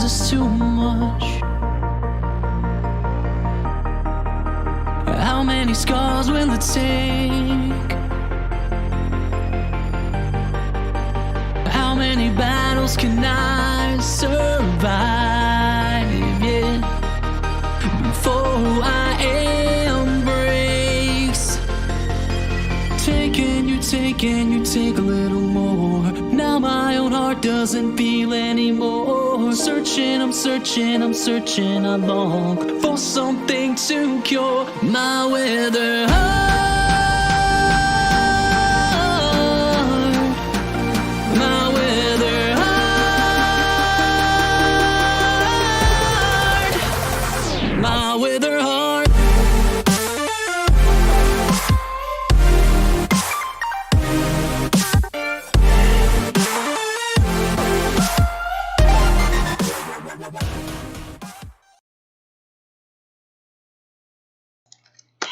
is too much. How many scars will it take? How many battles can I survive, yeah, before I embrace? Taking you take a little more. Now my own heart doesn't feel anymore. Searching, I'm searching, I long for something to cure my withered heart. My withered heart. My withered heart.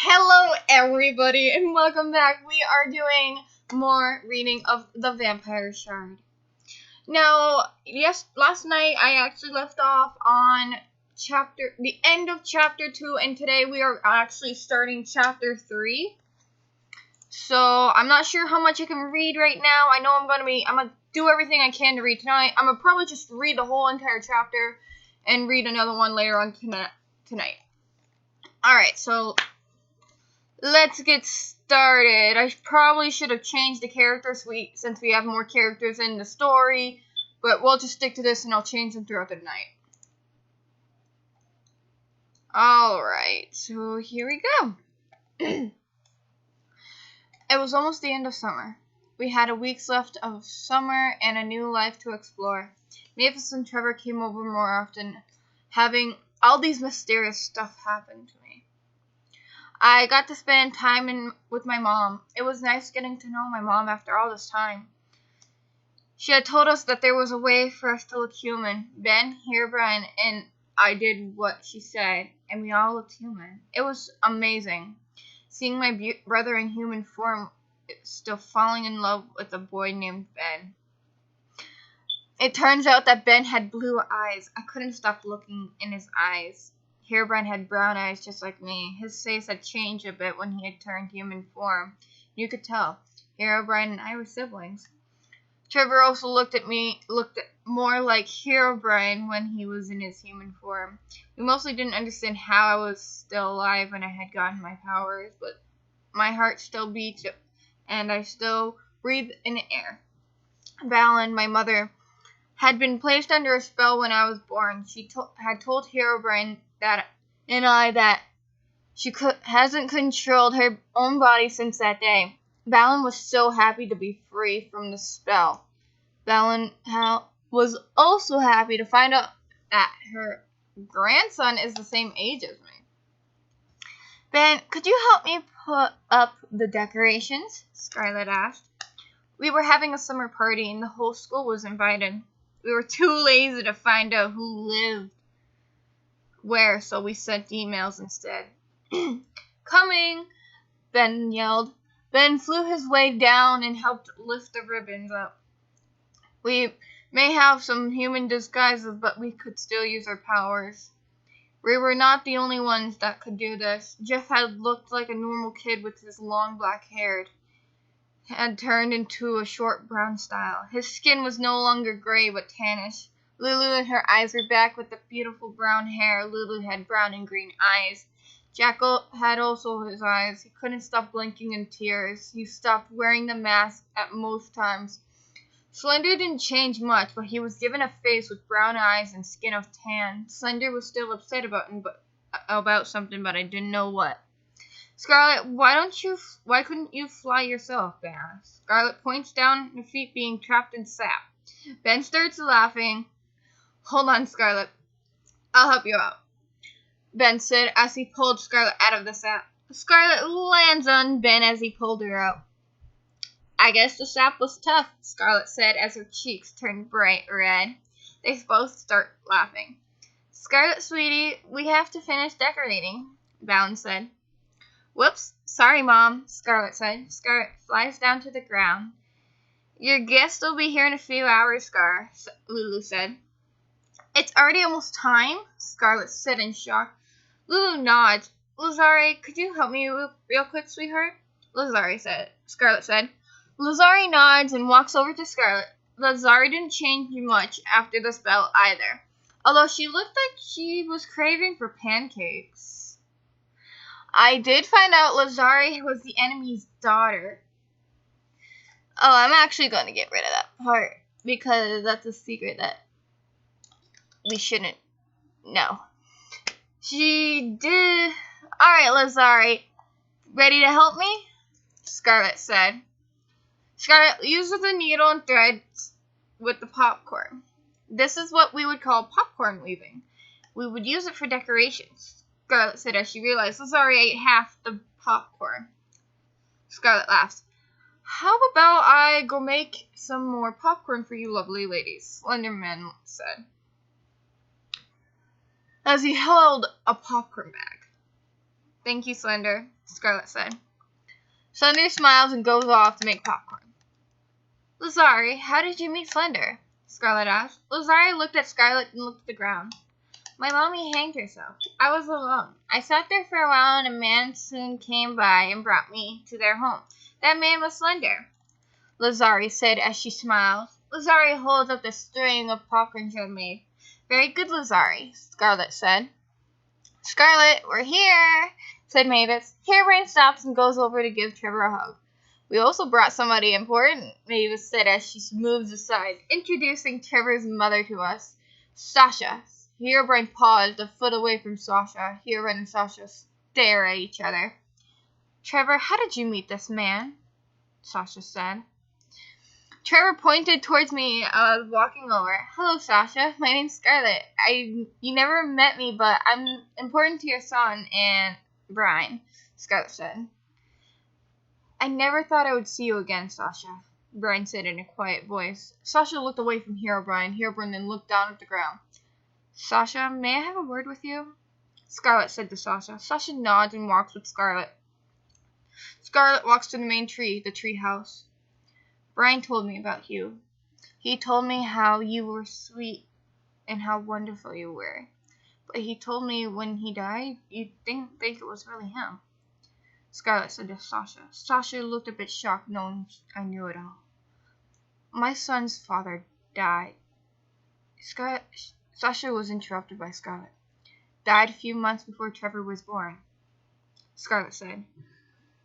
Hello everybody and welcome back. We are doing more reading of The Vampire Shard. Now, yes, last night I actually left off on the end of chapter 2, and today we are actually starting chapter 3. So, I'm not sure how much I can read right now. I know I'm gonna do everything I can to read tonight. I'm gonna probably just read the whole entire chapter and read another one later on tonight. Alright, so let's get started. I probably should have changed the characters since we have more characters in the story, but we'll just stick to this and I'll change them throughout the night. Alright, so here we go. It was almost the end of summer. We had a week's left of summer and a new life to explore. Mavis and Trevor came over more often, having all these mysterious stuff happen to me. I got to spend time with my mom. It was nice getting to know my mom after all this time. She had told us that there was a way for us to look human. Ben, Herobrine, and I did what she said, and we all looked human. It was amazing. Seeing my brother in human form, still falling in love with a boy named Ben. It turns out that Ben had blue eyes. I couldn't stop looking in his eyes. Herobrine had brown eyes just like me. His face had changed a bit when he had turned human form. You could tell. Herobrine and I were siblings. Trevor also looked more like Herobrine when he was in his human form. We mostly didn't understand how I was still alive when I had gotten my powers, but my heart still beats and I still breathe in the air. Valen, my mother, had been placed under a spell when I was born. She had told Herobrine that she hasn't controlled her own body since that day. Valen was so happy to be free from the spell. Valen was also happy to find out that her grandson is the same age as me. Ben, could you help me put up the decorations? Scarlet asked. We were having a summer party and the whole school was invited. We were too lazy to find out who lived where, so we sent emails instead. Coming, Ben yelled. Ben flew his way down and helped lift the ribbons up. We may have some human disguises, but we could still use our powers. We were not the only ones that could do this. Jeff had looked like a normal kid with his long black hair. Had turned into a short brown style. His skin was no longer gray but tannish. Lulu and her eyes were back with the beautiful brown hair. Lulu had brown and green eyes. Jackal had also his eyes. He couldn't stop blinking in tears. He stopped wearing the mask at most times. Slender didn't change much, but he was given a face with brown eyes and skin of tan. Slender was still upset about something, but I didn't know what. Scarlet, why couldn't you fly yourself? Ben asked. Scarlet points down her feet being trapped in sap. Ben starts laughing. Hold on, Scarlet. I'll help you out, Ben said as he pulled Scarlet out of the sap. Scarlet lands on Ben as he pulled her out. I guess the sap was tough, Scarlet said as her cheeks turned bright red. They both start laughing. Scarlet, sweetie, we have to finish decorating, Valen said. Whoops, sorry, Mom, Scarlet said. Scarlet flies down to the ground. Your guest will be here in a few hours, Scar, Lulu said. It's already almost time, Scarlet said in shock. Lulu nods. Lazari, could you help me real quick, sweetheart? Scarlet said. Lazari nods and walks over to Scarlet. Lazari didn't change much after the spell either, although she looked like she was craving for pancakes. I did find out Lazari was the enemy's daughter. Oh, I'm actually going to get rid of that part, because that's a secret that we shouldn't know. She did... Alright, Lazari. Ready to help me? Scarlet said. Scarlet used the needle and threads with the popcorn. This is what we would call popcorn weaving. We would use it for decorations, Scarlet said as she realized Lazari ate half the popcorn. Scarlet laughed. How about I go make some more popcorn for you lovely ladies, Slenderman said, as he held a popcorn bag. Thank you, Slender, Scarlet said. Slender smiles and goes off to make popcorn. Lazari, how did you meet Slender? Scarlet asked. Lazari looked at Scarlet and looked at the ground. My mommy hanged herself. I was alone. I sat there for a while and a man soon came by and brought me to their home. That man was Slender, Lazari said as she smiled. Lazari holds up the string of popcorn she had made. Very good, Lazari, Scarlet said. Scarlet, we're here, said Mavis. Harebrained stops and goes over to give Trevor a hug. We also brought somebody important, Mavis said as she moves aside, introducing Trevor's mother to us, Sasha. Harebrained paused a foot away from Sasha. Harebrained and Sasha stare at each other. Trevor, how did you meet this man? Sasha said. Trevor pointed towards me walking over. Hello, Sasha. My name's Scarlet. You never met me, but I'm important to your son and Brian, Scarlet said. I never thought I would see you again, Sasha, Brian said in a quiet voice. Sasha looked away from Herobrine. Herobrine then looked down at the ground. Sasha, may I have a word with you? Scarlet said to Sasha. Sasha nods and walks with Scarlet. Scarlet walks to the main tree, the tree house. Brian told me about you. He told me how you were sweet and how wonderful you were. But he told me when he died, you didn't think it was really him. Scarlet said to Sasha. Sasha looked a bit shocked, knowing I knew it all. My son's father died. Sasha was interrupted by Scarlet. Died a few months before Trevor was born, Scarlet said.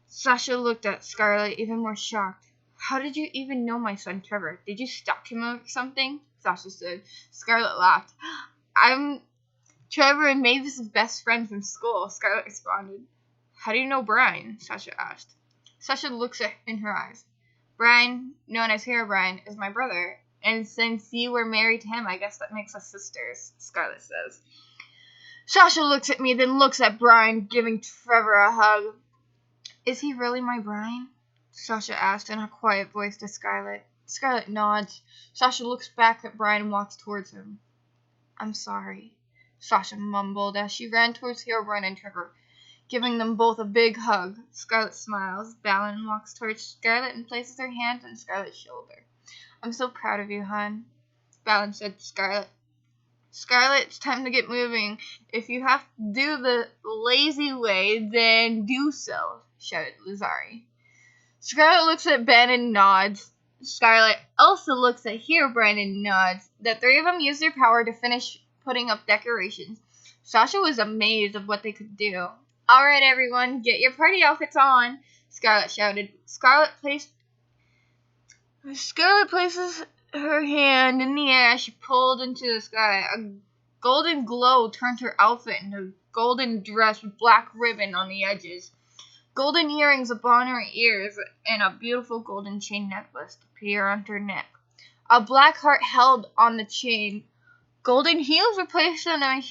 Sasha looked at Scarlet, even more shocked. How did you even know my son Trevor? Did you stalk him or something? Sasha said. Scarlet laughed. I'm Trevor and Mavis's best friend from school, Scarlet responded. How do you know Brian? Sasha asked. Sasha looks in her eyes. Brian, known as Herobrine, is my brother, and since you were married to him, I guess that makes us sisters, Scarlet says. Sasha looks at me, then looks at Brian, giving Trevor a hug. Is he really my Brian? Sasha asked in a quiet voice to Scarlet. Scarlet nods. Sasha looks back at Brian and walks towards him. I'm sorry, Sasha mumbled as she ran towards Herobrine and Trevor, giving them both a big hug. Scarlet smiles. Balin walks towards Scarlet and places her hand on Scarlet's shoulder. I'm so proud of you, hon, Balin said to Scarlet. Scarlet, it's time to get moving. If you have to do the lazy way, then do so, shouted Lazari. Scarlet looks at Ben and nods. Scarlet also looks at Herobrine and nods. The three of them used their power to finish putting up decorations. Sasha was amazed at what they could do. All right, everyone, get your party outfits on, Scarlet shouted. Scarlet places her hand in the air as she pulled into the sky. A golden glow turned her outfit into a golden dress with black ribbon on the edges, golden earrings upon her ears, and a beautiful golden chain necklace appeared on her neck. A black heart held on the chain. Golden heels were placed on her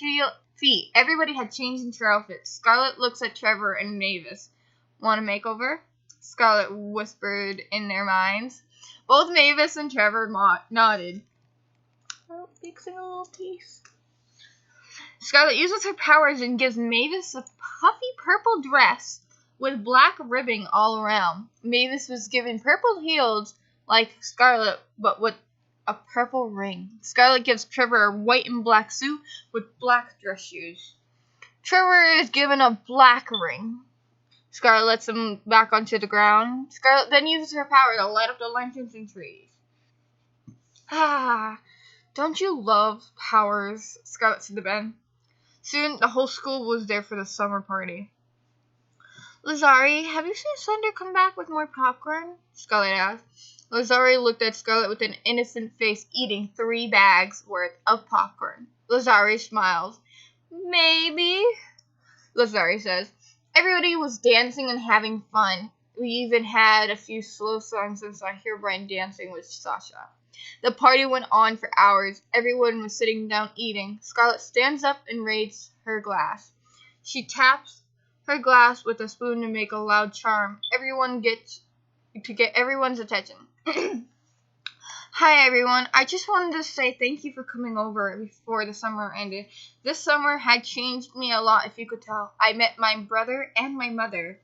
feet. Everybody had changed into their outfits. Scarlet looks at Trevor and Mavis. Want a makeover? Scarlet whispered in their minds. Both Mavis and Trevor nodded. Oh, fixing a little piece. Scarlet uses her powers and gives Mavis a puffy purple dress with black ribbing all around. Mavis was given purple heels like Scarlet, but with a purple ring. Scarlet gives Trevor a white and black suit with black dress shoes. Trevor is given a black ring. Scarlet lets him back onto the ground. Scarlet then uses her power to light up the lanterns and trees. Ah, don't you love powers? Scarlet said to Ben. Soon the whole school was there for the summer party. Lazari, have you seen Slender come back with more popcorn? Scarlet asked. Lazari looked at Scarlet with an innocent face, eating 3 bags worth of popcorn. Lazari smiled. Maybe, Lazari says. Everybody was dancing and having fun. We even had a few slow songs and saw Herobrine dancing with Sasha. The party went on for hours. Everyone was sitting down eating. Scarlet stands up and raises her glass. She taps her glass with a spoon to make a loud charm. Everyone gets to get everyone's attention. Hi everyone, I just wanted to say thank you for coming over before the summer ended. This summer had changed me a lot, if you could tell. I met my brother and my mother.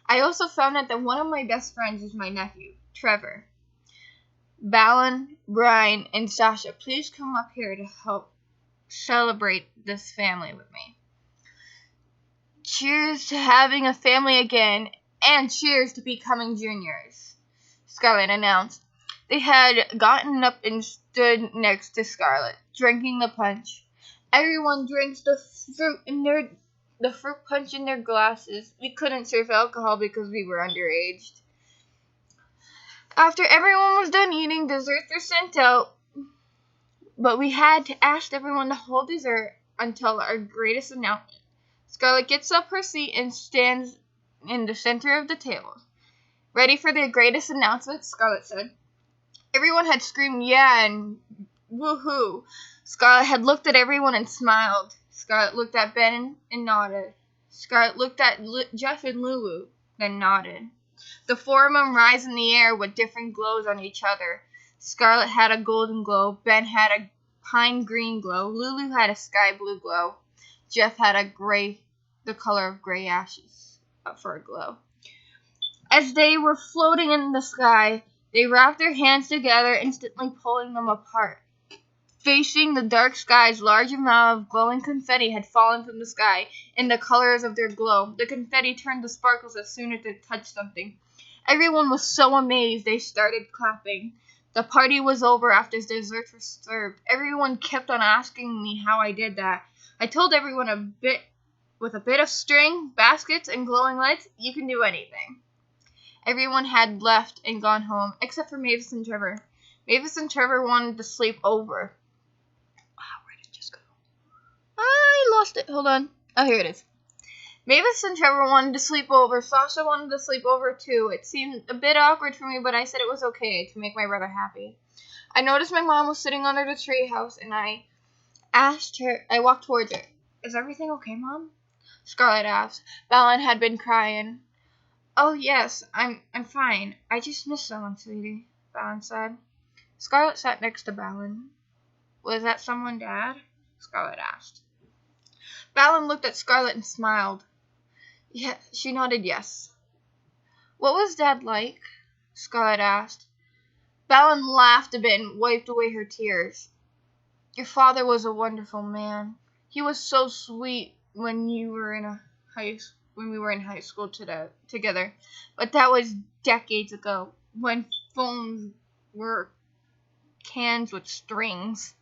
I also found out that one of my best friends is my nephew, Trevor. Balin, Brian, and Sasha, please come up here to help celebrate this family with me. Cheers to having a family again, and cheers to becoming juniors, Scarlet announced. They had gotten up and stood next to Scarlet, drinking the punch. Everyone drinks the fruit punch in their glasses. We couldn't serve alcohol because we were underage. After everyone was done eating, desserts were sent out, but we had to ask everyone to hold dessert until our greatest announcement. Scarlet gets up her seat and stands in the center of the table. Ready for the greatest announcement, Scarlet said. Everyone had screamed yeah and woohoo. Scarlet had looked at everyone and smiled. Scarlet looked at Ben and nodded. Scarlet looked at Jeff and Lulu, then nodded. The 4 of them rise in the air with different glows on each other. Scarlet had a golden glow. Ben had a pine green glow. Lulu had a sky blue glow. Jeff had the color of gray ashes for a glow. As they were floating in the sky, they wrapped their hands together, instantly pulling them apart. Facing the dark skies, large amount of glowing confetti had fallen from the sky in the colors of their glow. The confetti turned to sparkles as soon as it touched something. Everyone was so amazed they started clapping. The party was over after desserts were served. Everyone kept on asking me how I did that. I told everyone with a bit of string, baskets, and glowing lights, you can do anything. Everyone had left and gone home, except for Mavis and Trevor. Mavis and Trevor wanted to sleep over. Where did it just go? I lost it. Hold on. Oh, here it is. Mavis and Trevor wanted to sleep over. Sasha wanted to sleep over too. It seemed a bit awkward for me, but I said it was okay to make my brother happy. I noticed my mom was sitting under the treehouse, and I walked towards her. Is everything okay, Mom? Scarlet asked. Balin had been crying. Oh, yes, I'm fine. I just missed someone, sweetie, Balin said. Scarlet sat next to Balin. Was that someone, Dad? Scarlet asked. Balin looked at Scarlet and smiled. Yeah, she nodded yes. What was Dad like? Scarlet asked. Balin laughed a bit and wiped away her tears. Your father was a wonderful man. He was so sweet when we were in high school together. But that was decades ago, when phones were cans with strings,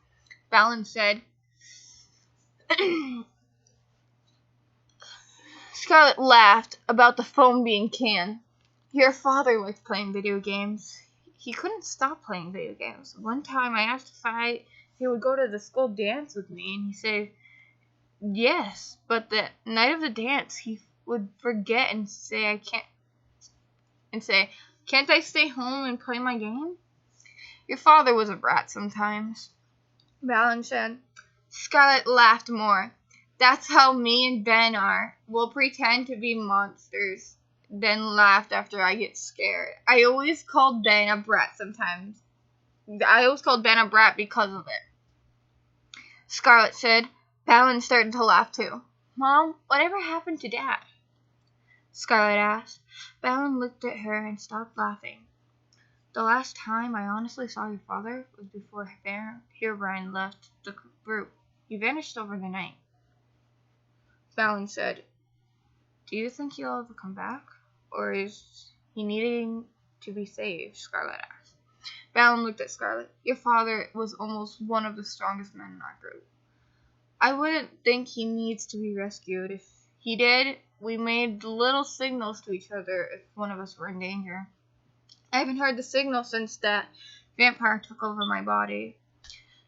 Balin said. Scarlet laughed about the phone being canned. Your father liked playing video games. He couldn't stop playing video games. One time I asked if he would go to the school dance with me, and he said yes, but the night of the dance he would forget and say can't I stay home and play my game? Your father was a brat sometimes, Balin said. Scarlet laughed more. That's how me and Ben are. We'll pretend to be monsters, then laugh after I get scared. I always called Ben a brat sometimes. I always called Ben a brat because of it. Scarlet said. Balin started to laugh too. Mom, whatever happened to Dad? Scarlet asked. Balin looked at her and stopped laughing. The last time I honestly saw your father was before Herobrine left the group. He vanished over the night. Balin said, "Do you think he'll ever come back? Or is he needing to be saved?" Scarlet asked. Balin looked at Scarlet. "Your father was almost one of the strongest men in our group. I wouldn't think he needs to be rescued. If he did, we made little signals to each other if one of us were in danger. I haven't heard the signal since that vampire took over my body.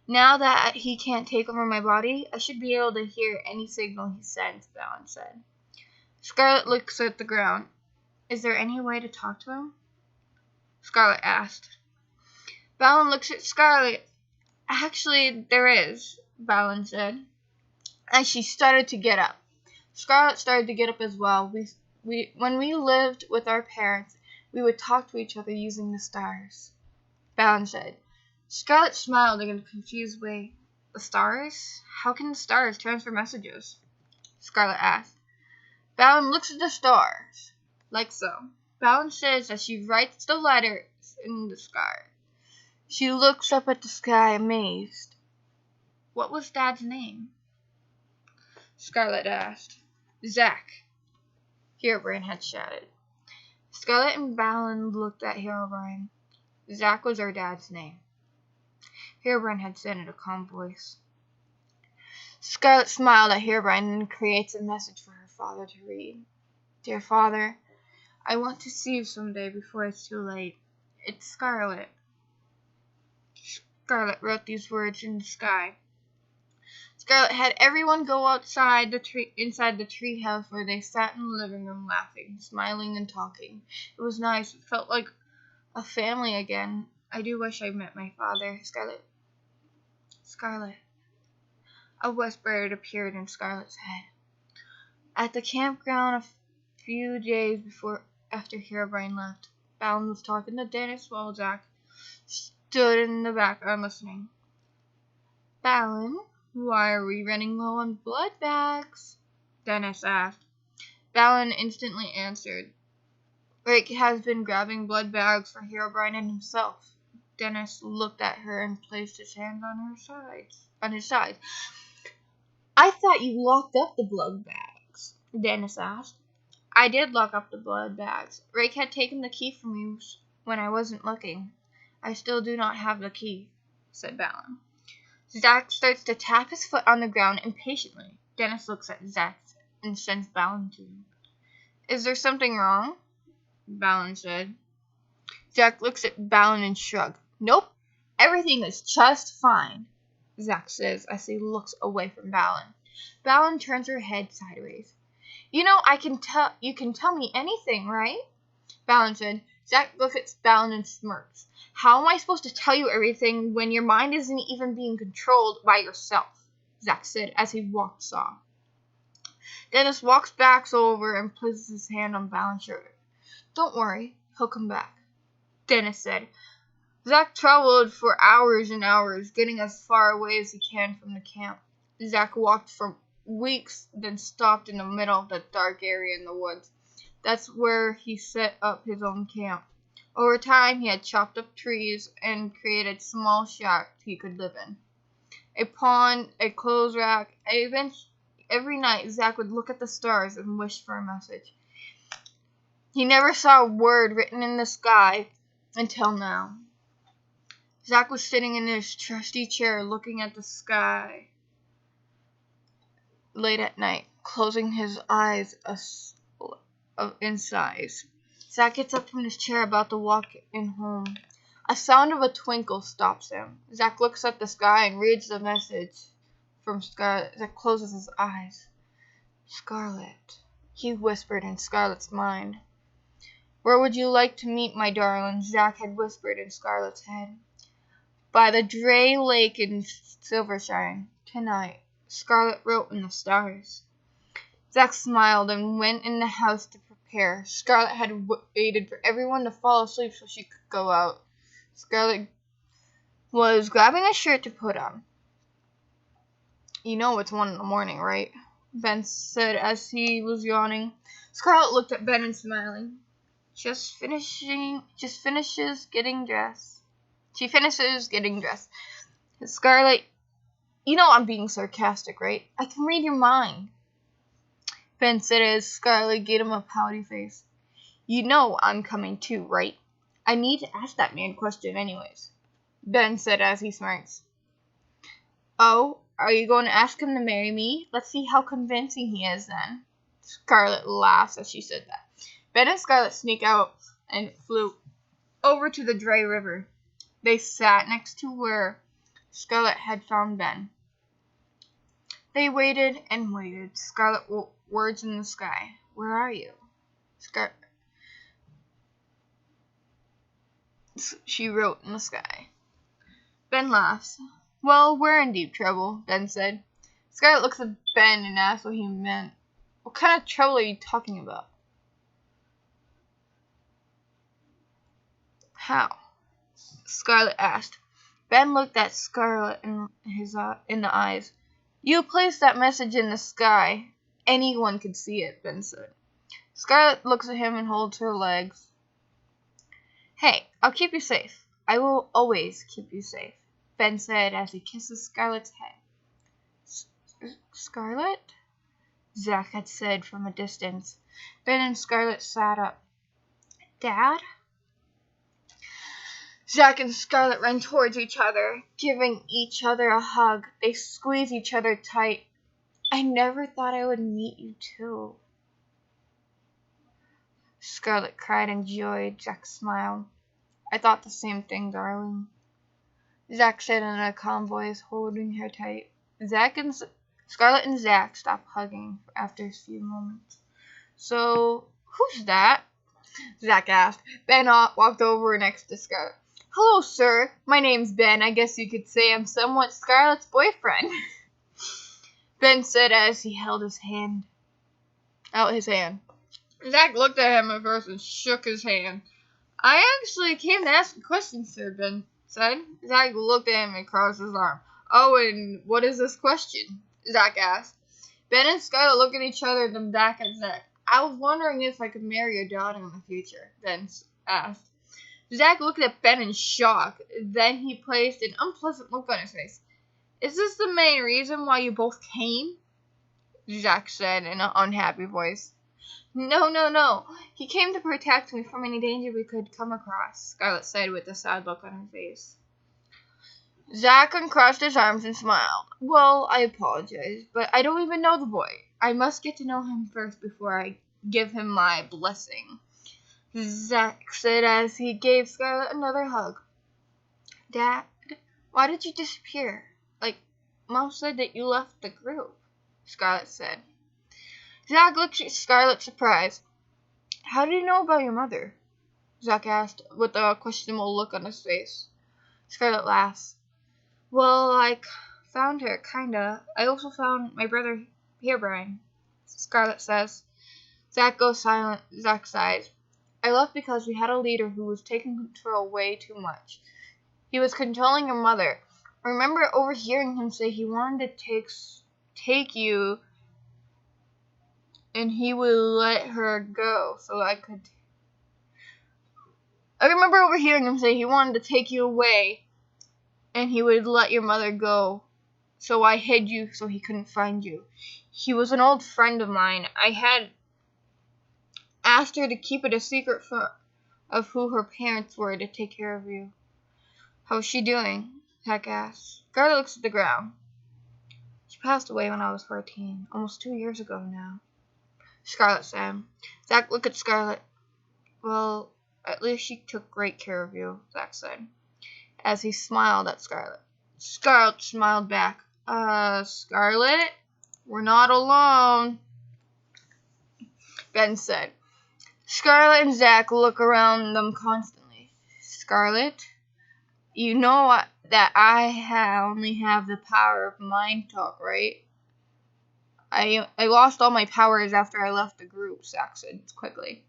Now that he can't take over my body, I should be able to hear any signal he sends," Balin said. Scarlet looks at the ground. "Is there any way to talk to him?" Scarlet asked. Balin looks at Scarlet. "Actually, there is," Balin said. And she started to get up. Scarlet started to get up as well. When we lived with our parents, we would talk to each other using the stars, Balin said. Scarlet smiled in a confused way. "The stars? How can the stars transfer messages?" Scarlet asked. Balin looks at the stars. Like so. Balin says that she writes the letters in the sky. She looks up at the sky amazed. "What was Dad's name?" Scarlet asked. "Zack," Herobrine had shouted. Scarlet and Balin looked at Herobrine. "Zack was our dad's name," Herobrine had said in a calm voice. Scarlet smiled at Herobrine and creates a message for her father to read. "Dear Father, I want to see you someday before it's too late. It's Scarlet." Scarlet wrote these words in the sky. Scarlet had everyone go inside the treehouse where they sat in the living room laughing, smiling, and talking. It was nice. It felt like a family again. "I do wish I met my father." Scarlet. A whisper appeared in Scarlet's head. At the campground a few days after Herobrine left, Balin was talking to Dennis while Zack stood in the background listening. "Balin, why are we running low on blood bags?" Dennis asked. Balin instantly answered. "Rick has been grabbing blood bags for Herobrine and himself." Dennis looked at her and placed his hand on his sides. "I thought you locked up the blood bags," Dennis asked. "I did lock up the blood bags. Rick had taken the key from me when I wasn't looking. I still do not have the key," said Balin. Zack starts to tap his foot on the ground impatiently. Dennis looks at Zack and sends Balin to him. "Is there something wrong?" Balin said. Zack looks at Balin and shrugs. "Nope, everything is just fine," Zack says as he looks away from Balin. Balin turns her head sideways. "You know, you can tell me anything, right?" Balin said. Zack looks at Balin and smirks. "How am I supposed to tell you everything when your mind isn't even being controlled by yourself?" Zack said as he walks off. Dennis walks back over and places his hand on Balin's shoulder. "Don't worry, he'll come back," Dennis said. Zack traveled for hours and hours, getting as far away as he can from the camp. Zack walked for weeks, then stopped in the middle of the dark area in the woods. That's where he set up his own camp. Over time, he had chopped up trees and created small shacks he could live in. A pond, a clothes rack. Every night, Zack would look at the stars and wish for a message. He never saw a word written in the sky until now. Zack was sitting in his trusty chair looking at the sky late at night, closing his eyes in sighs. Zack gets up from his chair about to walk in home. A sound of a twinkle stops him. Zack looks at the sky and reads the message from Scarlet. Zack closes his eyes. "Scarlet," he whispered in Scarlet's mind. "Where would you like to meet, my darling?" Zack had whispered in Scarlet's head. "By the Dray Lake in Silvershine, tonight," Scarlet wrote in the stars. Zack smiled and went in the house to prepare. Scarlet had waited for everyone to fall asleep so she could go out. Scarlet was grabbing a shirt to put on. "You know it's 1 a.m, right?" Ben said as he was yawning. Scarlet looked at Ben and smiling. Just finishes getting dressed. She finishes getting dressed. Scarlet, you know I'm being sarcastic, right? I can read your mind. Ben said as Scarlet gave him a pouty face. You know I'm coming too, right? I need to ask that man a question anyways. Ben said as he smirks. Oh, are you going to ask him to marry me? Let's see how convincing he is then. Scarlet laughs as she said that. Ben and Scarlet sneak out and flew over to the dry river. They sat next to where Scarlet had found Ben. They waited and waited. Scarlet words in the sky. Where are you? She wrote in the sky. Ben laughs. Well, we're in deep trouble, Ben said. Scarlet looks at Ben and asks what he meant. What kind of trouble are you talking about? How? Scarlet asked. Ben looked at Scarlet in the eyes. You placed that message in the sky. Anyone could see it, Ben said. Scarlet looks at him and holds her legs. Hey, I'll keep you safe. I will always keep you safe, Ben said as he kisses Scarlet's head. Scarlet? Zach had said from a distance. Ben and Scarlet sat up. Dad? Zach and Scarlet ran towards each other, giving each other a hug. They squeezed each other tight. I never thought I would meet you too. Scarlet cried in joy. Zach smiled. I thought the same thing, darling. Zach said in a calm voice, holding her tight. Scarlet and Zach stopped hugging after a few moments. So, who's that? Zach asked. Ben walked over next to Scarlet. Hello, sir. My name's Ben. I guess you could say I'm somewhat Scarlet's boyfriend. Ben said as he held out his hand. Zach looked at him at first and shook his hand. I actually came to ask a question, sir, Ben said. Zach looked at him and crossed his arm. Oh, and what is this question? Zach asked. Ben and Scarlet looked at each other and then back at Zach. I was wondering if I could marry your daughter in the future, Ben asked. Zach looked at Ben in shock. Then he placed an unpleasant look on his face. Is this the main reason why you both came? Zach said in an unhappy voice. No. He came to protect me from any danger we could come across, Scarlet said with a sad look on her face. Zach uncrossed his arms and smiled. Well, I apologize, but I don't even know the boy. I must get to know him first before I give him my blessing, Zach said as he gave Scarlet another hug. Dad, why did you disappear? Mom said that you left the group, Scarlet said. Zach looked at Scarlet surprised. How did you know about your mother? Zach asked with a questionable look on his face. Scarlet laughs. Well, I found her, kinda. I also found my brother here, Brian, Scarlet says. Zach goes silent. Zach sighs. I left because we had a leader who was taking control way too much. He was controlling your mother. I remember overhearing him say he wanted to take you and he would let her go so I could. I remember overhearing him say he wanted to take you away and he would let your mother go. So I hid you so he couldn't find you. He was an old friend of mine. I had asked her to keep it a secret of who her parents were to take care of you. How's she doing? Zach asked. Scarlet looks at the ground. She passed away when I was 14, almost 2 years ago now, Scarlet said. Zach looked at Scarlet. Well, at least she took great care of you, Zach said, as he smiled at Scarlet. Scarlet smiled back. Scarlet, we're not alone, Ben said. Scarlet and Zach look around them constantly. Scarlet, you know that I only have the power of mind talk, right? I lost all my powers after I left the group, Zach said quickly.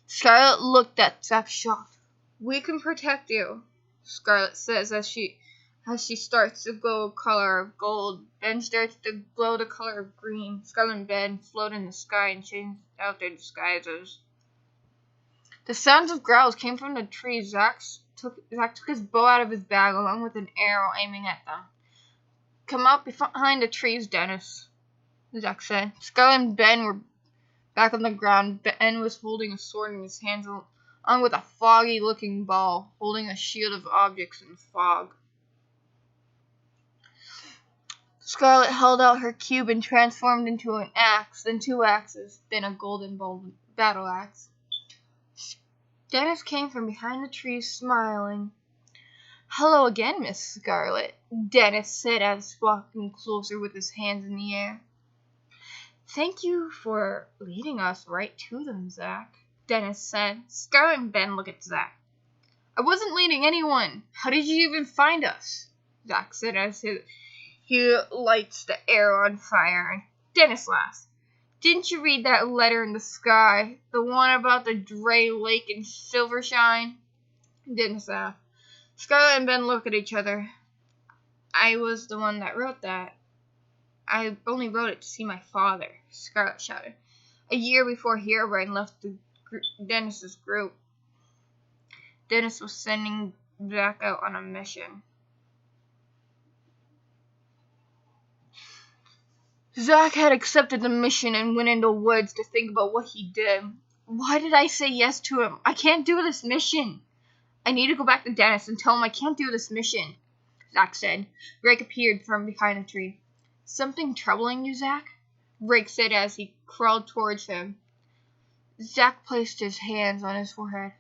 Scarlet looked at Zach shocked. We can protect you, Scarlet says as she starts to glow color of gold. Ben starts to glow the color of green. Scarlet and Ben float in the sky and change out their disguises. The sounds of growls came from the trees. Zach took his bow out of his bag along with an arrow aiming at them. Come up behind the trees, Dennis, Zach said. Scarlet and Ben were back on the ground. Ben was holding a sword in his hands along with a foggy-looking ball, holding a shield of objects in the fog. Scarlet held out her cube and transformed into an axe, then 2 axes, then a golden battle axe. Dennis came from behind the trees, smiling. Hello again, Miss Scarlet, Dennis said as walking closer with his hands in the air. Thank you for leading us right to them, Zach, Dennis said. Scarlet and Ben looked at Zach. I wasn't leading anyone. How did you even find us? Zach said as he lights the arrow on fire, and Dennis laughs. Didn't you read that letter in the sky? The one about the Dray Lake and Silvershine? Dennis laughed. Scarlet and Ben looked at each other. I was the one that wrote that. I only wrote it to see my father, Scarlet shouted. A year before Herobrine left Dennis's group, Dennis was sending Zach out on a mission. Zach had accepted the mission and went into the woods to think about what he did. Why did I say yes to him? I can't do this mission. I need to go back to Dennis and tell him I can't do this mission, Zach said. Drake appeared from behind a tree. Something troubling you, Zach? Drake said as he crawled towards him. Zach placed his hands on his forehead.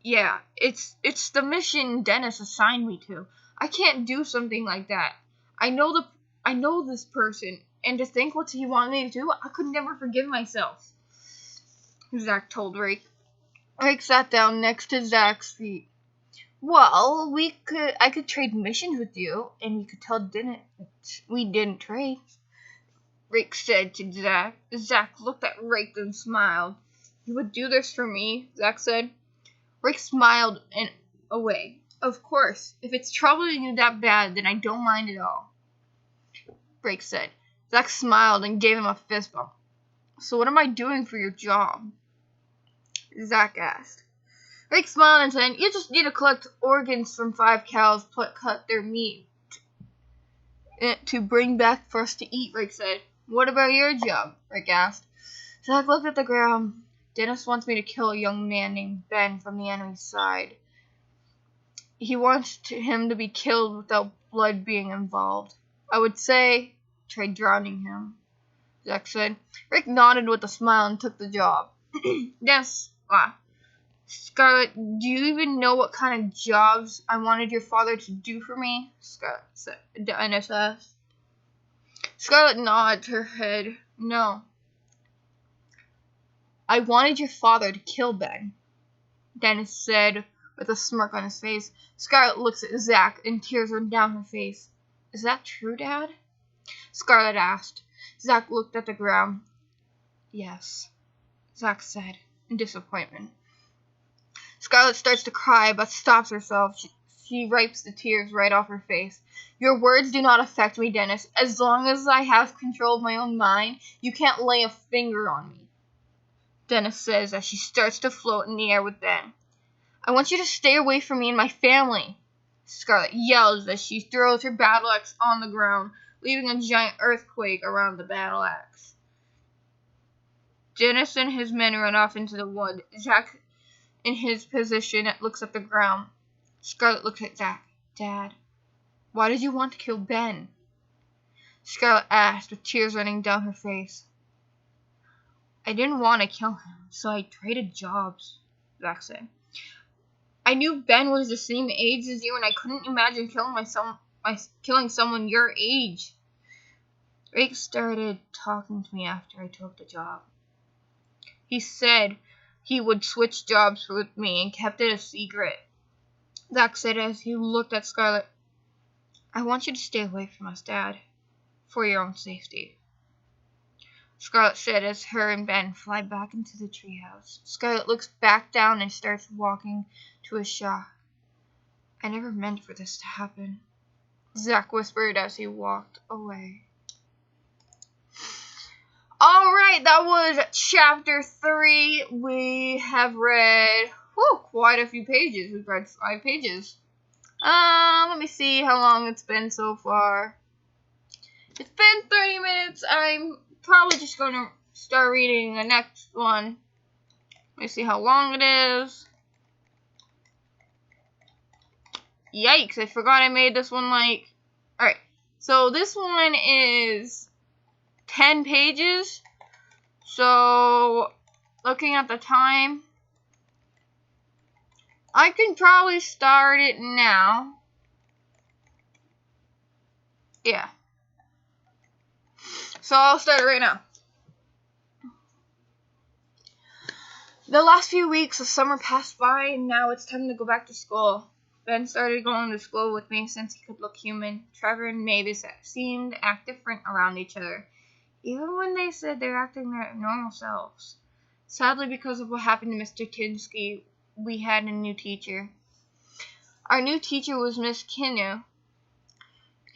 Yeah, it's the mission Dennis assigned me to. I can't do something like that. I know this person, and to think what he wanted me to do, I could never forgive myself, Zach told Drake. Drake sat down next to Zach's feet. Well, I could trade missions with you, and you could tell we didn't trade, Drake said to Zach. Zach looked at Drake and smiled. You would do this for me, Zach said. Drake smiled and away. Of course, if it's troubling you that bad, then I don't mind at all, Drake said. Zach smiled and gave him a fist bump. So what am I doing for your job? Zach asked. Drake smiled and said, you just need to collect organs from 5 cows, cut their meat to bring back for us to eat, Drake said. What about your job? Drake asked. Zach looked at the ground. Dennis wants me to kill a young man named Ben from the enemy's side. He wants him to be killed without blood being involved. I would say try drowning him, Zach said. Rick nodded with a smile and took the job. Dennis laughed. Scarlet, do you even know what kind of jobs I wanted your father to do for me? Scarlet said. Dennis asked. Scarlet nodded her head. No. I wanted your father to kill Ben, Dennis said with a smirk on his face. Scarlet looks at Zach and tears run down her face. Is that true, Dad? Scarlet asked. Zach looked at the ground. Yes, Zach said in disappointment. Scarlet starts to cry but stops herself. She wipes the tears right off her face. Your words do not affect me, Dennis. As long as I have control of my own mind, you can't lay a finger on me, Dennis says as she starts to float in the air with Ben. I want you to stay away from me and my family, Scarlet yells as she throws her battle axe on the ground, leaving a giant earthquake around the battle axe. Dennis and his men run off into the wood. Zach, in his position, looks at the ground. Scarlet looks at Zach. Dad, why did you want to kill Ben? Scarlet asked with tears running down her face. I didn't want to kill him, so I traded jobs, Zach said. I knew Ben was the same age as you, and I couldn't imagine killing someone your age. Drake started talking to me after I took the job. He said he would switch jobs with me and kept it a secret, Zach said as he looked at Scarlet. I want you to stay away from us, Dad, for your own safety, Scarlet said as her and Ben fly back into the treehouse. Scarlet looks back down and starts walking to his shack. I never meant for this to happen, Zach whispered as he walked away. Alright, Alright, that was chapter 3. We have read quite a few pages. We've read 5 pages. Let me see how long it's been so far. It's been 30 minutes. I'm probably just going to start reading the next one. Let me see how long it is. Yikes, I forgot I made this one like... Alright, so this one is 10 pages. So, looking at the time, I can probably start it now. Yeah. So, I'll start it right now. The last few weeks of summer passed by, and now it's time to go back to school. Ben started going to school with me since he could look human. Trevor and Mavis seemed to act different around each other, even when they said they're acting their normal selves. Sadly, because of what happened to Mr. Tinsky, we had a new teacher. Our new teacher was Miss Kinu.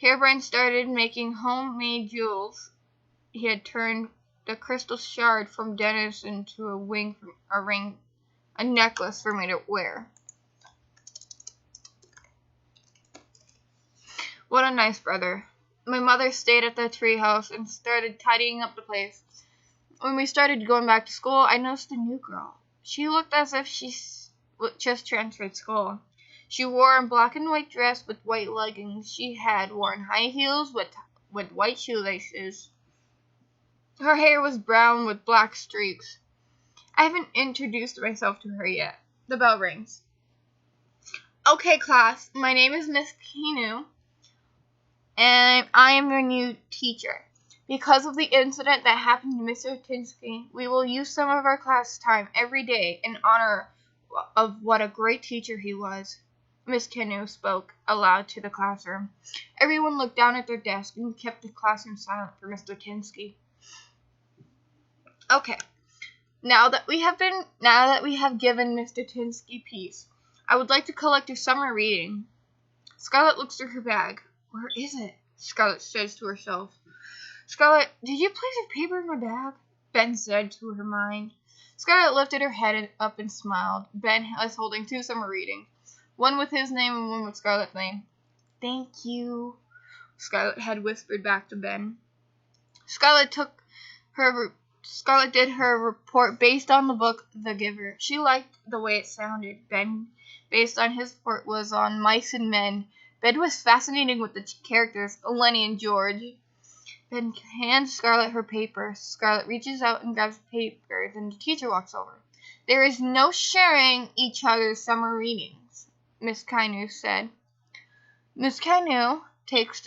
Herebrine started making homemade jewels. He had turned the crystal shard from Dennis into a necklace for me to wear. What a nice brother. My mother stayed at the treehouse and started tidying up the place. When we started going back to school, I noticed a new girl. She looked as if she just transferred school. She wore a black and white dress with white leggings. She had worn high heels with white shoelaces. Her hair was brown with black streaks. I haven't introduced myself to her yet. The bell rings. Okay, class. My name is Miss Kinu, and I am your new teacher. Because of the incident that happened to Mr. Tinsky, we will use some of our class time every day in honor of what a great teacher he was. Miss Kinu spoke aloud to the classroom. Everyone looked down at their desk and kept the classroom silent for Mr. Tinsky. Okay, now that we have given Mr. Tinsky peace, I would like to collect your summer reading. Scarlet looks through her bag. Where is it? Scarlet says to herself. Scarlet, did you place your paper in my bag? Ben said to her mind. Scarlet lifted her head up and smiled. Ben was holding 2 summer readings, one with his name and one with Scarlet's name. Thank you, Scarlet had whispered back to Ben. Scarlet did her report based on the book The Giver. She liked the way it sounded. Ben, based on his report, was on mice and men. Ben was fascinating with the characters, Lenny and George. Ben hands Scarlet her paper. Scarlet reaches out and grabs the paper, then the teacher walks over. There is no sharing each other's summer readings, Miss Kinu said. Miss Kinu takes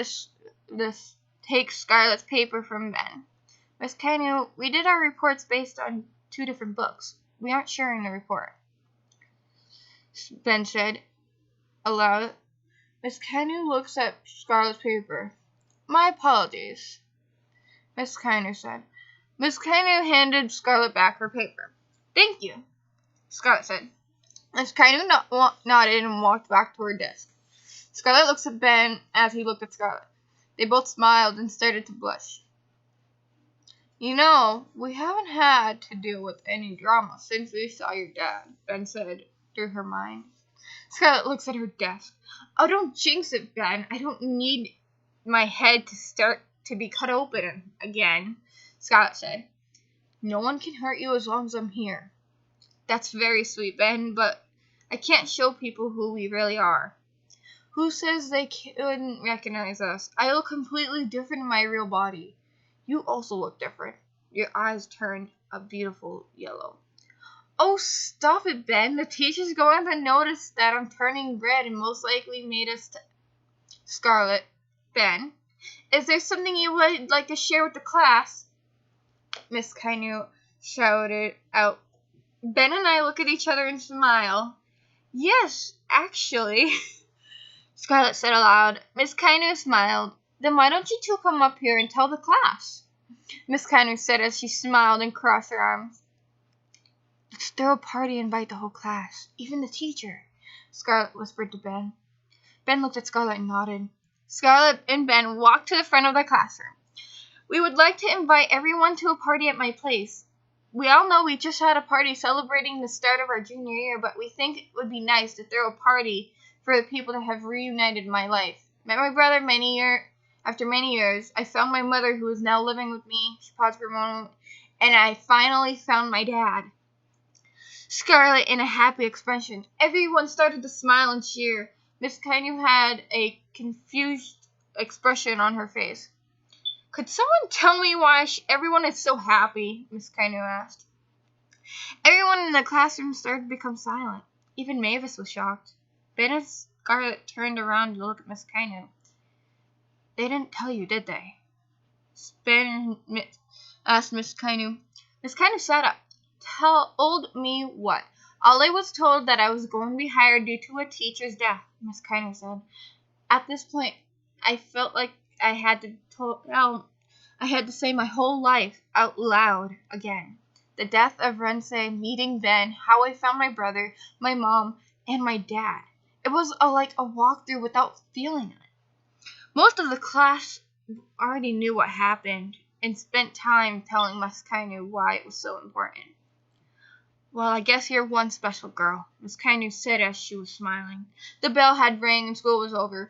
Scarlet's paper from Ben. Miss Kinu, we did our reports based on 2 different books. We aren't sharing the report, Ben said aloud. Miss Kinu looks at Scarlet's paper. My apologies, Miss Kinu said. Miss Kinu handed Scarlet back her paper. Thank you, Scarlet said. Miss Kinu nodded and walked back to her desk. Scarlet looks at Ben as he looked at Scarlet. They both smiled and started to blush. You know, we haven't had to deal with any drama since we saw your dad, Ben said through her mind. Scarlet looks at her desk. Oh, don't jinx it, Ben. I don't need my head to start to be cut open again, Scarlet said. No one can hurt you as long as I'm here. That's very sweet, Ben, but I can't show people who we really are. Who says they couldn't recognize us? I look completely different in my real body. You also look different. Your eyes turned a beautiful yellow. Oh, stop it, Ben. The teacher's going to notice that I'm turning red and most likely made us Scarlet. Ben, is there something you would like to share with the class? Miss Kinu shouted out. Ben and I look at each other and smile. Yes, actually, Scarlet said aloud. Miss Kinu smiled. Then why don't you 2 come up here and tell the class? Miss Kinu said as she smiled and crossed her arms. Let's throw a party and invite the whole class, even the teacher, Scarlet whispered to Ben. Ben looked at Scarlet and nodded. Scarlet and Ben walked to the front of the classroom. We would like to invite everyone to a party at my place. We all know we just had a party celebrating the start of our junior year, but we think it would be nice to throw a party for the people that have reunited my life. Met my brother after many years. I found my mother, who is now living with me. She paused for a moment. And I finally found my dad. Scarlet in a happy expression. Everyone started to smile and cheer. Miss Kainu had a confused expression on her face. Could someone tell me why everyone is so happy? Miss Kainu asked. Everyone in the classroom started to become silent. Even Mavis was shocked. Ben and Scarlet turned around to look at Miss Kainu. They didn't tell you, did they? Ben asked Miss Kainu. Miss Kainu sat up. Told me what? I was told that I was going to be hired due to a teacher's death, Miss Kainu said. At this point, I felt like I had to say my whole life out loud again. The death of Rensei, meeting Ben, how I found my brother, my mom, and my dad. It was like a walkthrough without feeling it. Most of the class already knew what happened and spent time telling Miss Kainu why it was so important. Well, I guess you're one special girl, Miss Kainu said as she was smiling. The bell had rang and school was over.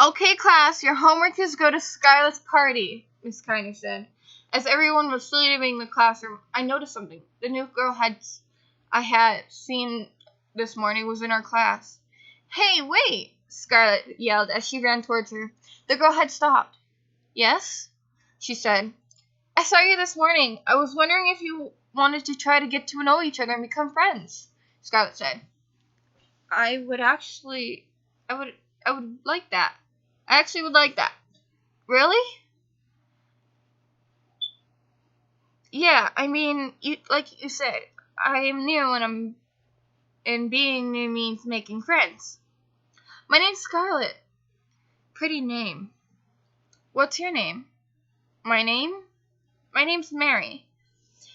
Okay, class, your homework is go to Scarlet's party, Miss Kainu said. As everyone was leaving the classroom, I noticed something. The new girl I had seen this morning was in our class. Hey, wait, Scarlet yelled as she ran towards her. The girl had stopped. Yes, she said. I saw you this morning. I was wondering if you wanted to try to get to know each other and become friends, Scarlet said. I would like that. I actually would like that. Really? Yeah, I mean, like you said, I am new and being new means making friends. My name's Scarlet. Pretty name. What's your name? My name? My name's Mary.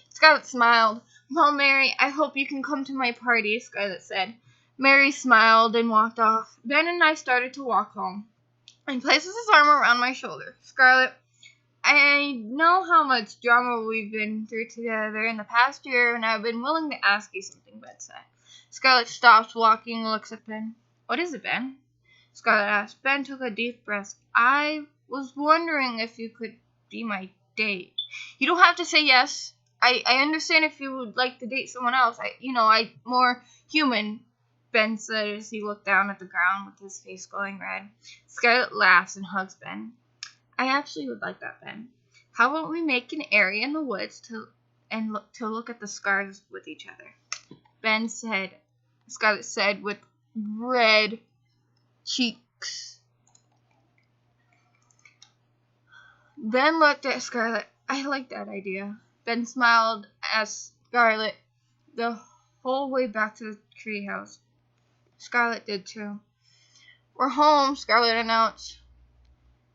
Scarlet smiled. Well, Mary, I hope you can come to my party, Scarlet said. Mary smiled and walked off. Ben and I started to walk home. He places his arm around my shoulder. Scarlet, I know how much drama we've been through together in the past year, and I've been willing to ask you something, Ben said. Scarlet stops walking and looks at Ben. What is it, Ben? Scarlet asked. Ben took a deep breath. I was wondering if you could be my date. You don't have to say yes. I understand if you would like to date someone else. I more human, Ben said as he looked down at the ground with his face glowing red. Scarlet laughs and hugs Ben. I actually would like that, Ben. How about we make an area in the woods to look at the scars with each other? Scarlet said with red cheeks. Ben looked at Scarlet. I like that idea. Ben smiled as Scarlet the whole way back to the treehouse. Scarlet did too. We're home, Scarlet announced.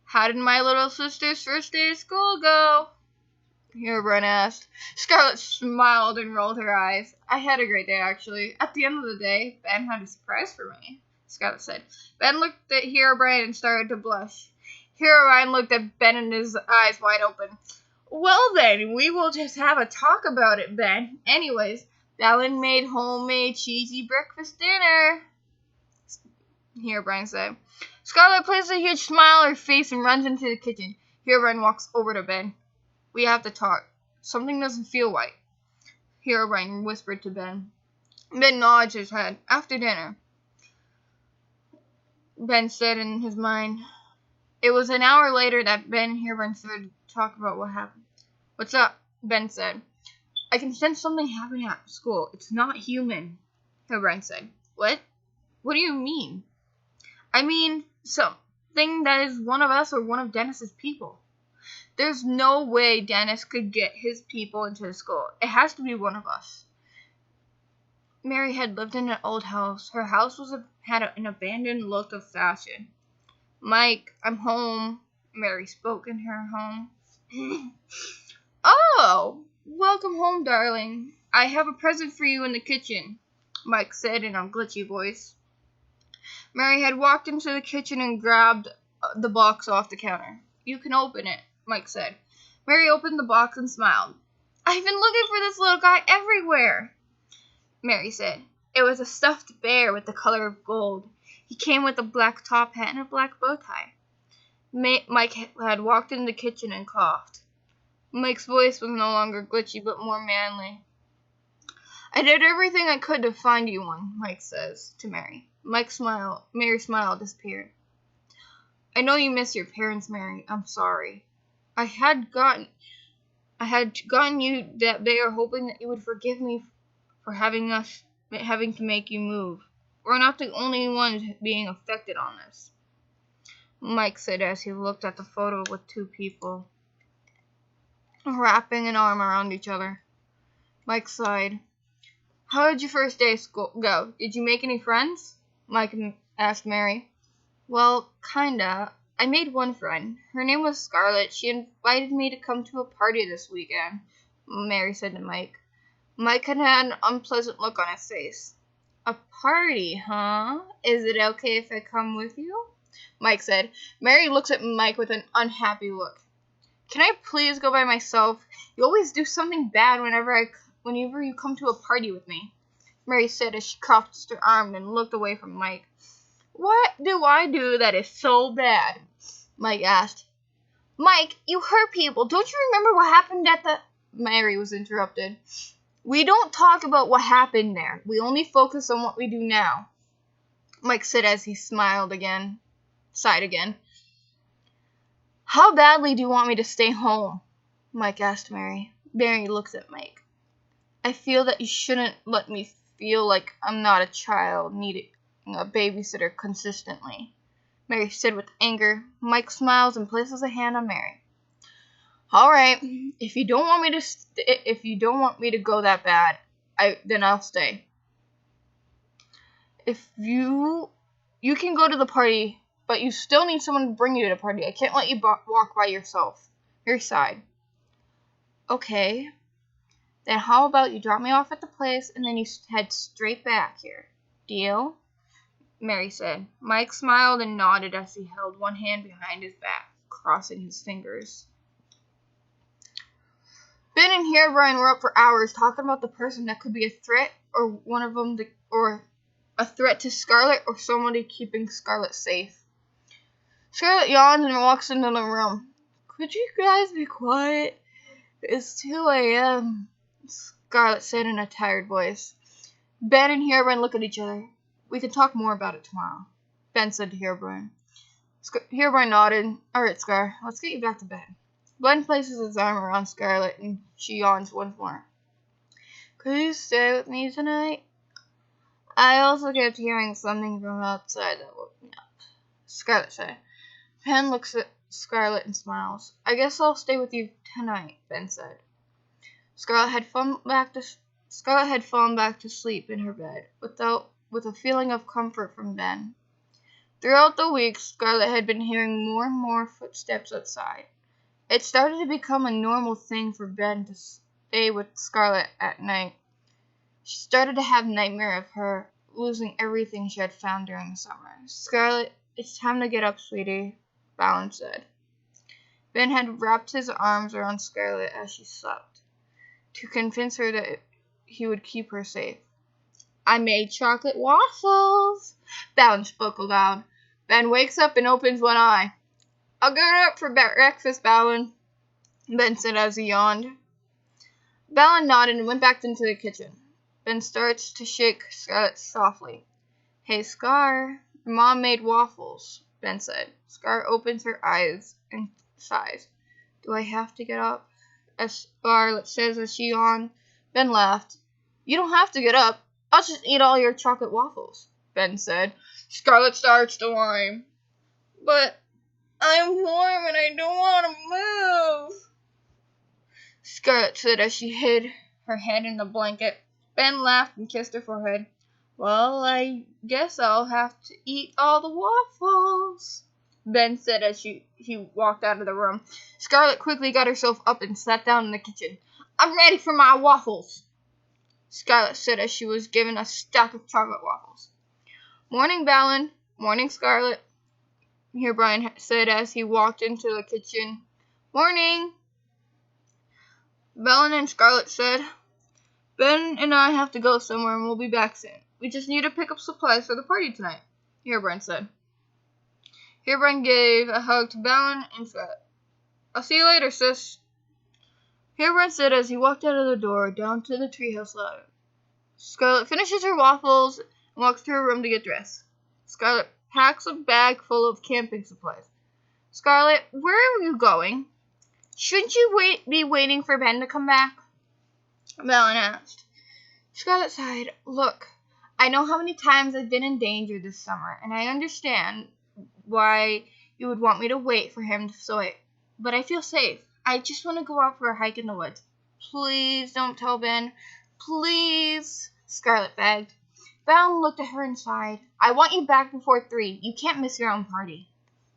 How did my little sister's first day of school go? Herobrine asked. Scarlet smiled and rolled her eyes. I had a great day, actually. At the end of the day, Ben had a surprise for me, Scarlet said. Ben looked at Herobrine and started to blush. Herobrine looked at Ben and his eyes wide open. Well then, we will just have a talk about it, Ben. Anyways, Balin made homemade cheesy breakfast dinner, Herobrine said. Scarlet places a huge smile on her face and runs into the kitchen. Herobrine walks over to Ben. We have to talk. Something doesn't feel right, Herobrine whispered to Ben. Ben nodded his head. After dinner, Ben said in his mind. It was an hour later that Ben and Herobrine started to talk about what happened. What's up? Ben said. I can sense something happening at school. It's not human, Herobrine said. What? What do you mean? I mean, something that is one of us or one of Dennis's people. There's no way Dennis could get his people into the school. It has to be one of us. Mary had lived in an old house. Her house had an abandoned look of fashion. Mike, I'm home, Mary spoke in her home. Oh, welcome home, darling. I have a present for you in the kitchen, Mike said in a glitchy voice. Mary had walked into the kitchen and grabbed the box off the counter. You can open it, Mike said. Mary opened the box and smiled. I've been looking for this little guy everywhere, Mary said. It was a stuffed bear with the color of gold. He came with a black top hat and a black bow tie. Mike had walked in the kitchen and coughed. Mike's voice was no longer glitchy, but more manly. I did everything I could to find you one, Mike says to Mary. Mary's smile disappeared. I know you miss your parents, Mary. I'm sorry. I had gotten you that bear hoping that you would forgive me for having to make you move. We're not the only ones being affected on this, Mike said as he looked at the photo with two people wrapping an arm around each other. Mike sighed. How did your first day of school go? Did you make any friends? Mike asked Mary. Well, kinda. I made one friend. Her name was Scarlett. She invited me to come to a party this weekend, Mary said to Mike. Mike had an unpleasant look on his face. A party, huh? Is it okay if I come with you? Mike said. Mary looks at Mike with an unhappy look. Can I please go by myself? You always do something bad whenever you come to a party with me, Mary said as she crossed her arm and looked away from Mike. What do I do that is so bad? Mike asked. Mike, you hurt people. Don't you remember what happened at the... Mary was interrupted. We don't talk about what happened there. We only focus on what we do now, Mike said as he sighed again. How badly do you want me to stay home? Mike asked Mary. Mary looks at Mike. I feel that you shouldn't let me feel like I'm not a child needing a babysitter consistently, Mary said with anger. Mike smiles and places a hand on Mary. All right, if you don't want me to go that bad, then I'll stay. If you can go to the party, but you still need someone to bring you to the party. I can't let you walk by yourself. Mary sighed. Okay. Then how about you drop me off at the place and then you head straight back here? Deal? Mary said. Mike smiled and nodded as he held one hand behind his back, crossing his fingers. Ben and Herobrine were up for hours talking about the person that could be a threat, or one of them, or a threat to Scarlett, or somebody keeping Scarlett safe. Scarlett yawns and walks into the room. Could you guys be quiet? It's 2 a.m., Scarlett said in a tired voice. Ben and Herobrine look at each other. We can talk more about it tomorrow, Ben said to Herobrine. Herobrine nodded. All right, Scar, let's get you back to bed. Ben places his arm around Scarlett, and she yawns once more. Could you stay with me tonight? I also kept hearing something from outside that woke me up, Scarlett said. Ben looks at Scarlett and smiles. I guess I'll stay with you tonight, Ben said. Scarlett had fallen back to sleep in her bed, with a feeling of comfort from Ben. Throughout the week, Scarlett had been hearing more and more footsteps outside. It started to become a normal thing for Ben to stay with Scarlett at night. She started to have nightmares of her losing everything she had found during the summer. Scarlett, it's time to get up, sweetie, Balin said. Ben had wrapped his arms around Scarlett as she slept, to convince her that he would keep her safe. I made chocolate waffles, Balin spoke aloud. Ben wakes up and opens one eye. I'll get up for breakfast, Balin, Ben said as he yawned. Balin nodded and went back into the kitchen. Ben starts to shake Scarlett softly. Hey, Scar, your mom made waffles, Ben said. Scar opens her eyes and sighs. Do I have to get up? As Scarlett says as she yawned. Ben laughed. You don't have to get up. I'll just eat all your chocolate waffles, Ben said. Scarlett starts to whine. But I'm warm and I don't want to move, Scarlett said as she hid her head in the blanket. Ben laughed and kissed her forehead. Well, I guess I'll have to eat all the waffles, Ben said as he walked out of the room. Scarlett quickly got herself up and sat down in the kitchen. I'm ready for my waffles, Scarlett said as she was given a stack of chocolate waffles. Morning, Balin. Morning, Scarlett, Herobrine said as he walked into the kitchen Morning, Belen and Scarlet said. Ben and I have to go somewhere and we'll be back soon. We just need to pick up supplies for the party tonight, Herobrine said. Herobrine gave a hug to Belen and Scarlet. I'll see you later, sis, Herobrine said as he walked out of the door down to the treehouse ladder. Scarlet finishes her waffles and walks to her room to get dressed. Scarlet packs a bag full of camping supplies. Scarlet, where are you going? Shouldn't you be waiting for Ben to come back? Belen asked. Scarlet sighed. Look, I know how many times I've been in danger this summer, and I understand why you would want me to wait for him but I feel safe. I just want to go out for a hike in the woods. Please don't tell Ben. Please, Scarlet begged. Belen looked at her and sighed. I want you back before 3. You can't miss your own party,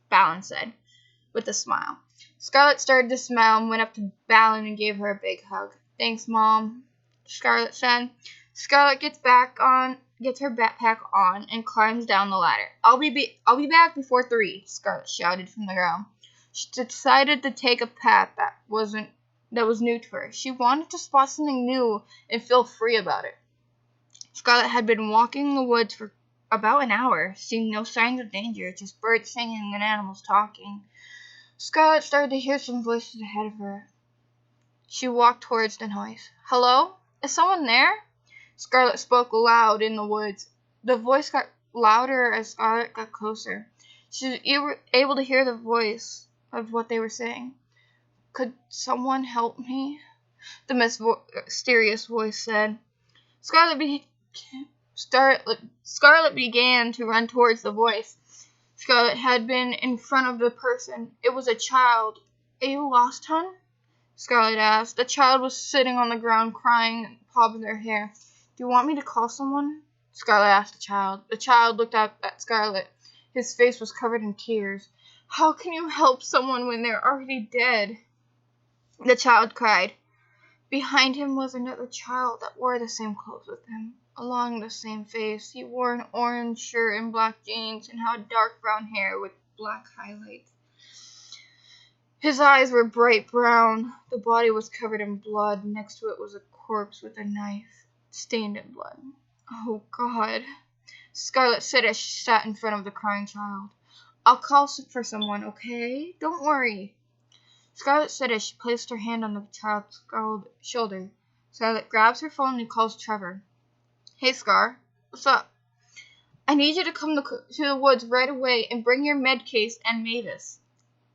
Belen said, with a smile. Scarlet started to smile and went up to Belen and gave her a big hug. Thanks, Mom, Scarlet said. Scarlet gets her backpack on and climbs down the ladder. I'll be back before 3, Scarlet shouted from the ground. She decided to take a path that was new to her. She wanted to spot something new and feel free about it. Scarlet had been walking in the woods for about an hour, seeing no signs of danger, just birds singing and animals talking. Scarlet started to hear some voices ahead of her. She walked towards the noise. Hello? Is someone there? Scarlet spoke loud in the woods. The voice got louder as Scarlet got closer. She was able to hear the voice of what they were saying. Could someone help me? The mysterious voice said. Scarlet began to run towards the voice. Scarlet had been in front of the person. It was a child. Are you lost, hon? Scarlet asked. The child was sitting on the ground crying and bobbing their hair. Do you want me to call someone? Scarlet asked the child. The child looked up at Scarlet. His face was covered in tears. How can you help someone when they're already dead? The child cried. Behind him was another child that wore the same clothes with him, along the same face. He wore an orange shirt and black jeans and had dark brown hair with black highlights. His eyes were bright brown. The body was covered in blood. Next to it was a corpse with a knife, stained in blood. Oh, God, Scarlet said as she sat in front of the crying child. I'll call for someone, okay? Don't worry. Scarlet said as she placed her hand on the child's shoulder. Scarlet grabs her phone and calls Trevor. Hey, Scar. What's up? I need you to come to the woods right away and bring your med case and Mavis.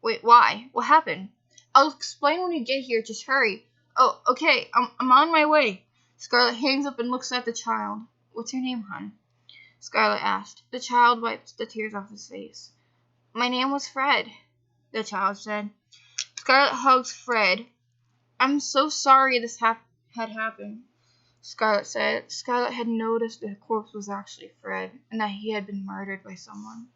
Wait, why? What happened? I'll explain when you get here. Just hurry. Oh, okay. I'm on my way. Scarlet hangs up and looks at the child. What's your name, hon? Scarlet asked. The child wiped the tears off his face. My name was Fred, the child said. Scarlet hugs Fred. I'm so sorry this had happened, Scarlet said. Scarlet had noticed the corpse was actually Fred and that he had been murdered by someone.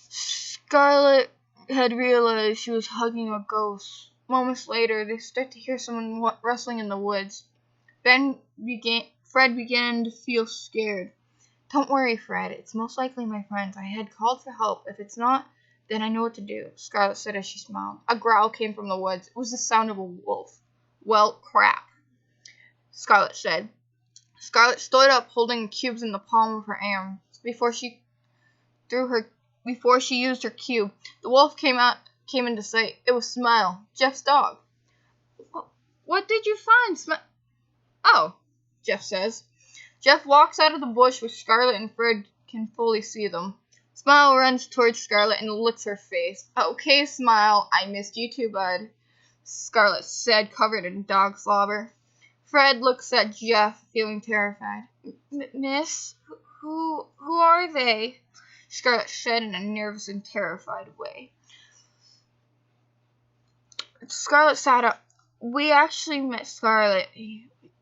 Scarlet had realized she was hugging a ghost. Moments later, they start to hear someone rustling in the woods. Fred began to feel scared. Don't worry, Fred. It's most likely my friends. I had called for help. If it's not, then I know what to do, Scarlet said as she smiled. A growl came from the woods. It was the sound of a wolf. Well, crap, Scarlet said. Scarlet stood up, holding cubes in the palm of her arm. Before she used her cube, the wolf came into sight. It was Smile, Jeff's dog. What did you find, Smile? Oh, Jeff says. Jeff walks out of the bush with Scarlet and Fred can fully see them. Smile runs towards Scarlet and licks her face. Okay, Smile, I missed you too, bud, Scarlet said, covered in dog slobber. Fred looks at Jeff, feeling terrified. Miss, who are they? Scarlet said in a nervous and terrified way. Scarlet sat up. We actually met Scarlet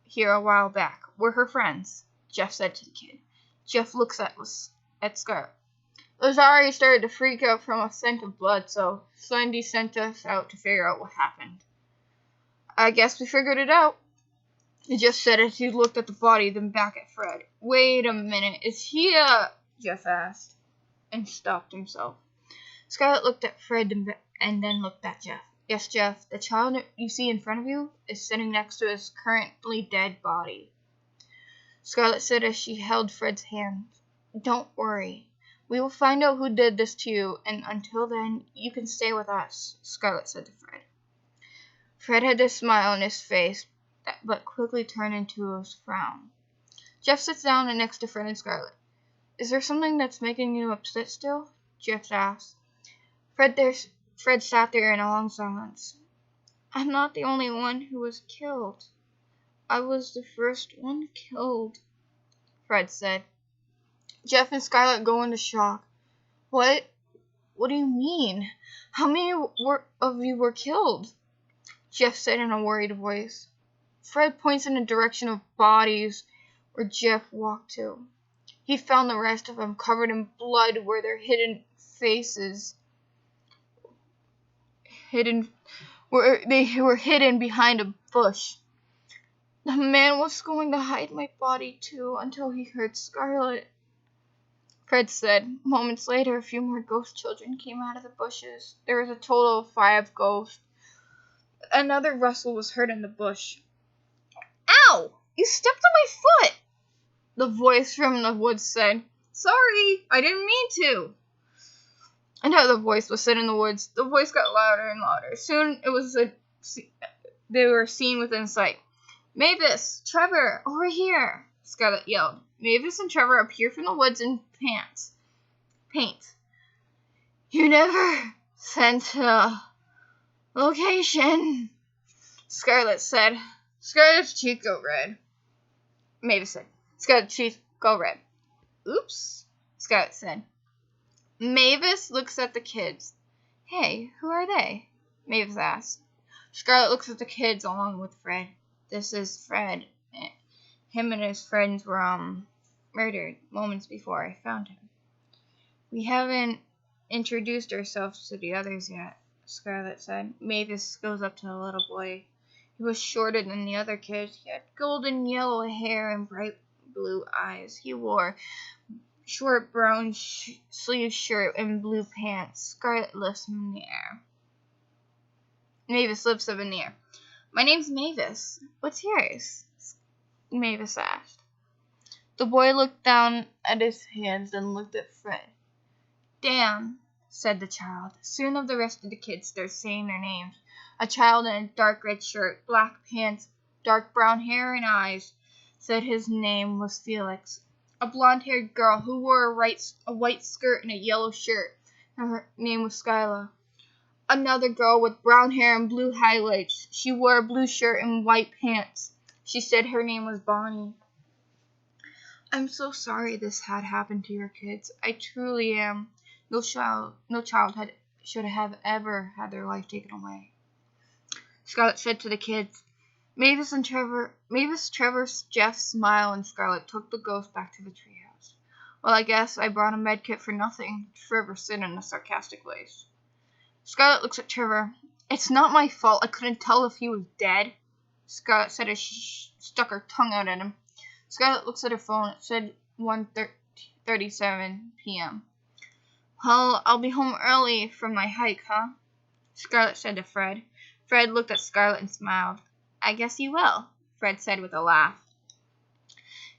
here a while back. We're her friends, Jeff said to the kid. Jeff looks at Scarlet. Lazari started to freak out from a scent of blood, so Sandy sent us out to figure out what happened. I guess we figured it out, he just said as he looked at the body, then back at Fred. Wait a minute, is he Jeff asked, and stopped himself. Scarlet looked at Fred and then looked at Jeff. Yes, Jeff, the child you see in front of you is sitting next to his currently dead body. Scarlett said as she held Fred's hand. Don't worry. We will find out who did this to you, and until then, you can stay with us, Scarlett said to Fred. Fred had this smile on his face, but quickly turned into a frown. Jeff sits down next to Fred and Scarlett. Is there something that's making you upset still? Jeff asked. Fred sat there in a long silence. I'm not the only one who was killed. I was the first one killed, Fred said. Jeff and Scarlett go into shock. What? What do you mean? How many of you were killed? Jeff said in a worried voice. Fred points in the direction of bodies where Jeff walked to. He found the rest of them covered in blood where their where they were hidden behind a bush. The man was going to hide my body too until he heard Scarlett, Fred said. Moments later, a few more ghost children came out of the bushes. There was a total of 5 ghosts. Another rustle was heard in the bush. Ow! You stepped on my foot! The voice from the woods said. Sorry, I didn't mean to. Another voice was said in the woods. The voice got louder and louder. Soon they were seen within sight. Mavis, Trevor, over here, Scarlett yelled. Mavis and Trevor appeared from the woods in paint. You never sent a location, Scarlett said. Scarlett's cheek go red. Mavis said. Scarlett's cheek go red. Oops, Scarlett said. Mavis looks at the kids. Hey, who are they? Mavis asked. Scarlett looks at the kids along with Fred. This is Fred. Him and his friends were murdered moments before I found him. We haven't introduced ourselves to the others yet, Scarlett said. Mavis goes up to the little boy. He was shorter than the other kids. He had golden yellow hair and bright blue eyes. He wore short brown sleeve shirt and blue pants. Scarlett lifts him in the air. Mavis lifts him in the air. My name's Mavis. What's yours? Mavis asked. The boy looked down at his hands and looked at Fred. Dan, said the child. Soon of the rest of the kids started saying their names. A child in a dark red shirt, black pants, dark brown hair and eyes said his name was Felix. A blonde-haired girl who wore a white skirt and a yellow shirt. Her name was Skyla. Another girl with brown hair and blue highlights. She wore a blue shirt and white pants. She said her name was Bonnie. I'm so sorry this had happened to your kids. I truly am. No child should have ever had their life taken away. Scarlett said to the kids. Mavis, Trevor, Jeff, Smile, and Scarlett took the ghost back to the treehouse. Well, I guess I brought a med kit for nothing, Trevor said in a sarcastic voice. Scarlett looks at Trevor. It's not my fault. I couldn't tell if he was dead, Scarlett said as she stuck her tongue out at him. Scarlett looks at her phone. It said 1:37 p.m. Well, I'll be home early from my hike, huh? Scarlett said to Fred. Fred looked at Scarlett and smiled. I guess you will, Fred said with a laugh.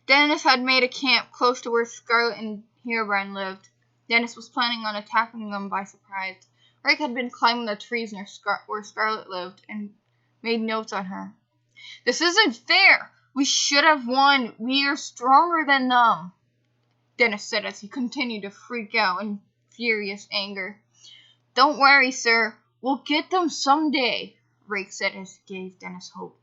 Dennis had made a camp close to where Scarlett and Herobrine lived. Dennis was planning on attacking them by surprise. Rick had been climbing the trees near where Scarlett lived and made notes on her. This isn't fair. We should have won. We are stronger than them, Dennis said as he continued to freak out in furious anger. Don't worry, sir. We'll get them someday, Rake said as he gave Dennis hope.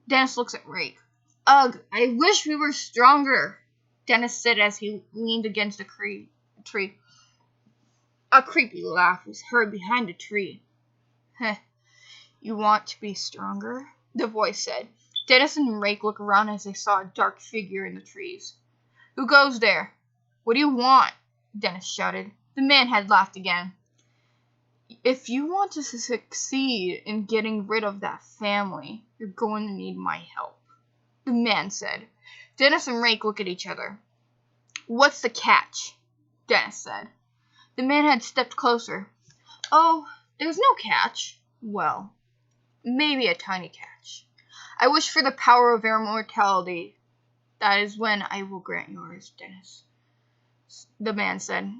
Dennis looks at Rake. Ugh, I wish we were stronger, Dennis said as he leaned against a tree. A creepy laugh was heard behind the tree. Heh, you want to be stronger? The voice said. Dennis and Rake looked around as they saw a dark figure in the trees. Who goes there? What do you want? Dennis shouted. The man had laughed again. If you want to succeed in getting rid of that family, you're going to need my help, the man said. Dennis and Rake looked at each other. What's the catch? Dennis said. The man had stepped closer. Oh, There's no catch. Well, maybe a tiny catch. I wish for the power of immortality. That is when I will grant yours, Dennis, the man said.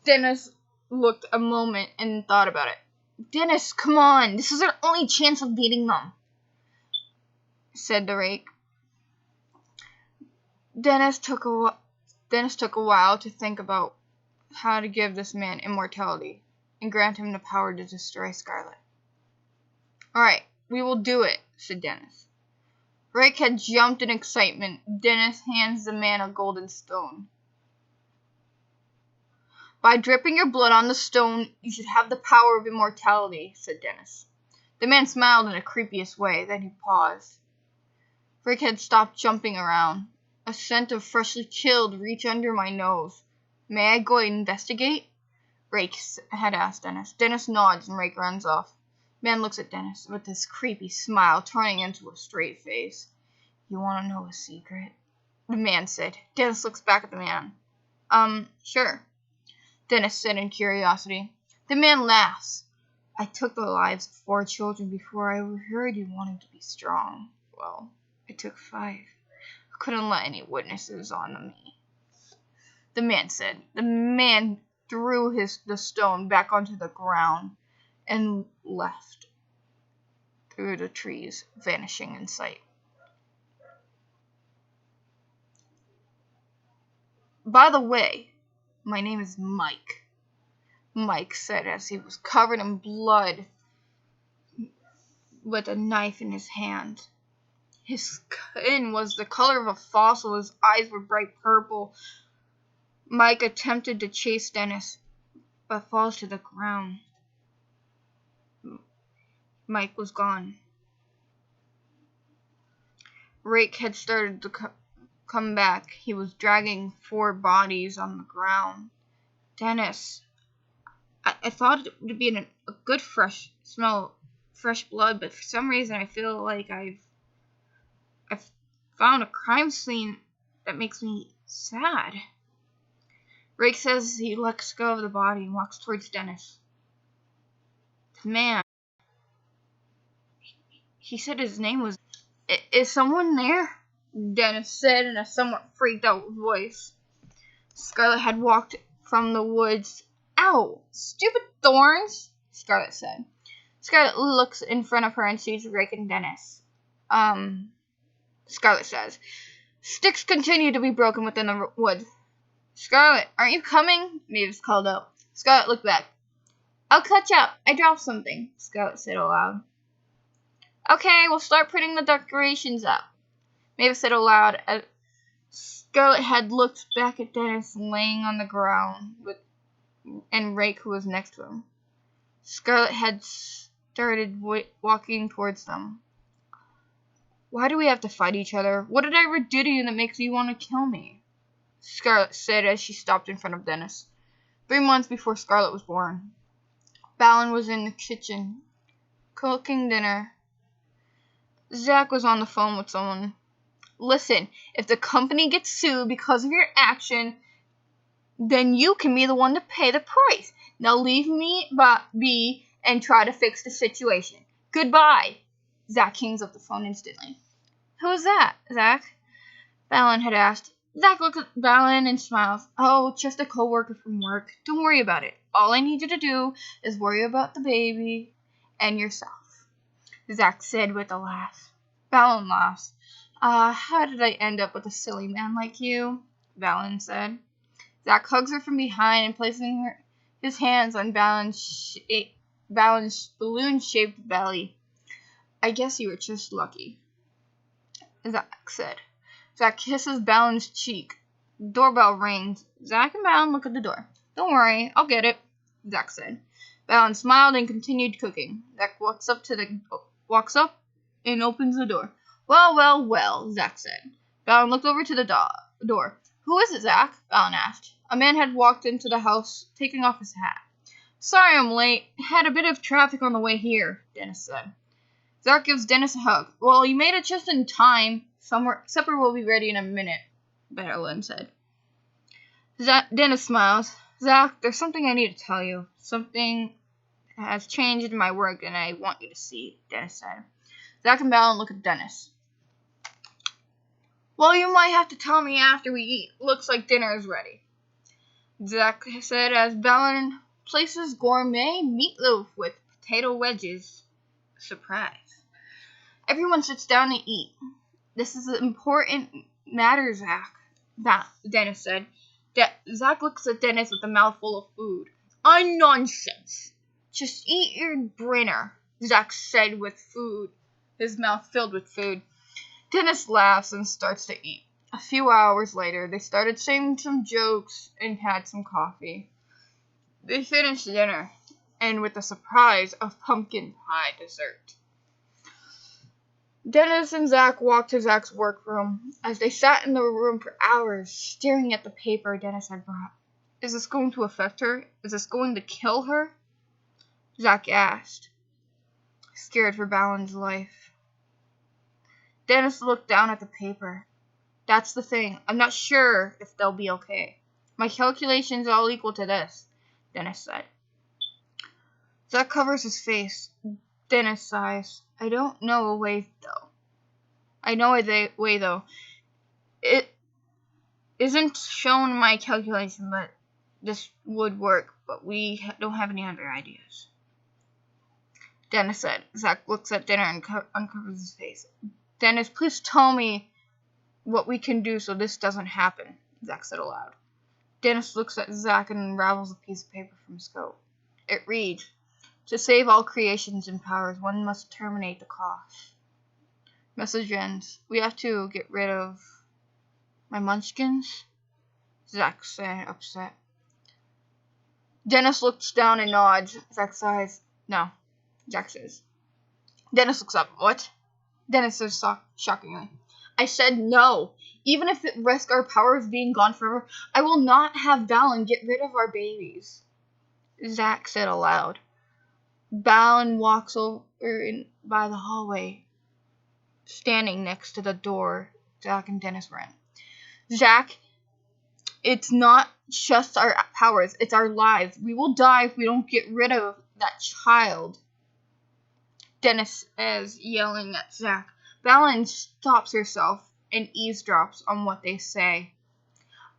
Dennis looked a moment and thought about it. Dennis, come on. This is our only chance of beating them, said the rake. Dennis took a while to think about how to give this man immortality and grant him the power to destroy Scarlet. All right, we will do it, said Dennis. Rake had jumped in excitement. Dennis hands the man a golden stone. By dripping your blood on the stone, you should have the power of immortality, said Dennis. The man smiled in the creepiest way, then he paused. Rake had stopped jumping around. A scent of freshly killed reached under my nose. May I go investigate? Rake had asked Dennis. Dennis nods and Rake runs off. Man looks at Dennis with his creepy smile turning into a straight face. You want to know a secret? The man said. Dennis looks back at the man. Sure, Dennis said in curiosity. The man laughs. I took the lives of 4 children before I heard you wanted to be strong. Well, I took 5. I couldn't let any witnesses on me. The man said. The man threw the stone back onto the ground and left through the trees, vanishing in sight. By the way, my name is Mike, Mike said as he was covered in blood with a knife in his hand. His skin was the color of a fossil. His eyes were bright purple. Mike attempted to chase Dennis, but falls to the ground. Mike was gone. Rake had started to come back. He was dragging 4 bodies on the ground. Dennis, I thought it would be a good fresh blood, but for some reason I feel like I've found a crime scene that makes me sad. Rake says he lets go of the body and walks towards Dennis. The man, he said his name was... Is someone there? Dennis said in a somewhat freaked out voice. Scarlet had walked from the woods. Ow! Stupid thorns! Scarlet said. Scarlet looks in front of her and sees Rake and Dennis. Scarlet says. Sticks continue to be broken within the woods. Scarlet, aren't you coming? Mavis called out. Scarlet looked back. I'll catch up. I dropped something, Scarlet said aloud. Okay, we'll start putting the decorations up, Mavis said aloud as Scarlet had looked back at Dennis laying on the ground and Rake who was next to him. Scarlet had started walking towards them. Why do we have to fight each other? What did I ever do to you that makes you want to kill me? Scarlet said as she stopped in front of Dennis. 3 months before Scarlet was born, Balin was in the kitchen, cooking dinner. Zach was on the phone with someone. Listen, if the company gets sued because of your action, then you can be the one to pay the price. Now leave me be and try to fix the situation. Goodbye. Zach hangs up the phone instantly. Who is that, Zach? Balin had asked. Zach looked at Balin and smiled. Oh, just a co-worker from work. Don't worry about it. All I need you to do is worry about the baby and yourself, Zach said with a laugh. Balin laughs. How did I end up with a silly man like you? Balin said. Zach hugs her from behind and placing his hands on Balin's balloon-shaped belly. I guess you were just lucky, Zach said. Zach kisses Balin's cheek. Doorbell rings. Zach and Balin look at the door. Don't worry, I'll get it, Zach said. Balin smiled and continued cooking. Zach walks up and opens the door. Well, well, well, Zach said. Balin looked over to the door. Who is it, Zach? Balin asked. A man had walked into the house, taking off his hat. Sorry I'm late. Had a bit of traffic on the way here, Dennis said. Zach gives Dennis a hug. Well, you made it just in time. Supper will be ready in a minute, Balin said. Dennis smiles. Zach, there's something I need to tell you. Something has changed my work, and I want you to see, Dennis said. Zach and Balin look at Dennis. Well, you might have to tell me after we eat. Looks like dinner is ready, Zach said as Balin places gourmet meatloaf with potato wedges. Surprise. Everyone sits down to eat. This is an important matter, Zach, Dennis said. Zach looks at Dennis with a mouthful of food. Nonsense. Just eat your dinner, Zach said with food, his mouth filled with food. Dennis laughs and starts to eat. A few hours later, they started saying some jokes and had some coffee. They finished dinner, and with a surprise of pumpkin pie dessert. Dennis and Zach walked to Zach's workroom. As they sat in the room for hours, staring at the paper Dennis had brought. Is this going to affect her? Is this going to kill her? Zach asked, scared for Balin's life. Dennis looked down at the paper. That's the thing. I'm not sure if they'll be okay. My calculations all equal to this, Dennis said. Zach covers his face. Dennis sighs. I don't know a way, though. I know a way, though. It isn't shown in my calculation, but this would work, but we don't have any other ideas, Dennis said. Zach looks at Dennis and uncovers his face. Dennis, please tell me what we can do so this doesn't happen, Zach said aloud. Dennis looks at Zach and unravels a piece of paper from his coat. It reads, to save all creations and powers, one must terminate the cost. Message ends. We have to get rid of my munchkins, Zach said, upset. Dennis looks down and nods. Zach sighs. No, Zach says. Dennis looks up. What? Dennis says shockingly. I said no. Even if it risks our powers being gone forever, I will not have Balin get rid of our babies, Zach said aloud. Balin walks over by the hallway, standing next to the door Zach and Dennis were in. Zach, it's not just our powers, it's our lives. We will die if we don't get rid of that child, Dennis is yelling at Zach. Balin stops herself and eavesdrops on what they say.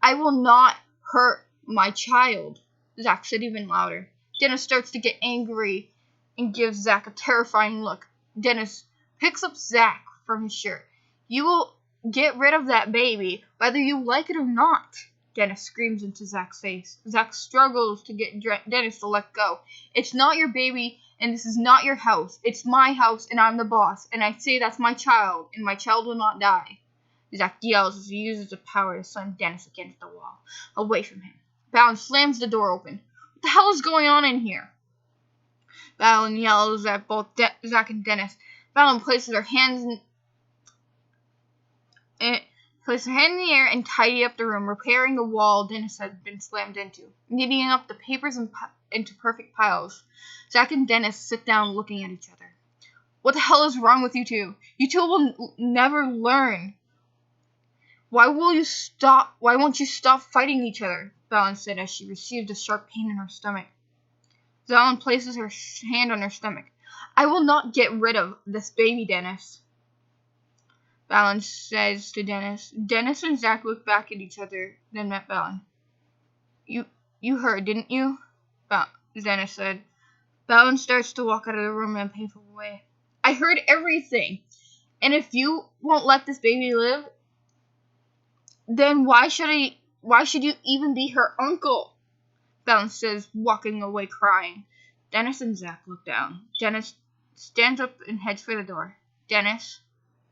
I will not hurt my child, Zach said even louder. Dennis starts to get angry and gives Zach a terrifying look. Dennis picks up Zach from his shirt. You will get rid of that baby, whether you like it or not, Dennis screams into Zach's face. Zach struggles to get Dennis to let go. It's not your baby, and this is not your house. It's my house, and I'm the boss, and I say that's my child, and my child will not die. Zach yells as he uses the power to slam Dennis against the wall, away from him. Balin slams the door open. What the hell is going on in here? Balin yells at both Zach and Dennis. Balin places her hands in the air and tidy up the room, repairing the wall Dennis had been slammed into, kneading up the papers into perfect piles. Zach and Dennis sit down looking at each other. What the hell is wrong with you two? You two will never learn. Why won't you stop fighting each other? Balin said as she received a sharp pain in her stomach. Balin places her hand on her stomach. I will not get rid of this baby, Dennis, Balin says to Dennis. Dennis and Zach look back at each other, then met Balin. You heard, didn't you? Dennis said. Balin starts to walk out of the room in a painful way. I heard everything. And if you won't let this baby live, then why should you even be her uncle? Balin says, walking away crying. Dennis and Zach look down. Dennis stands up and heads for the door. Dennis,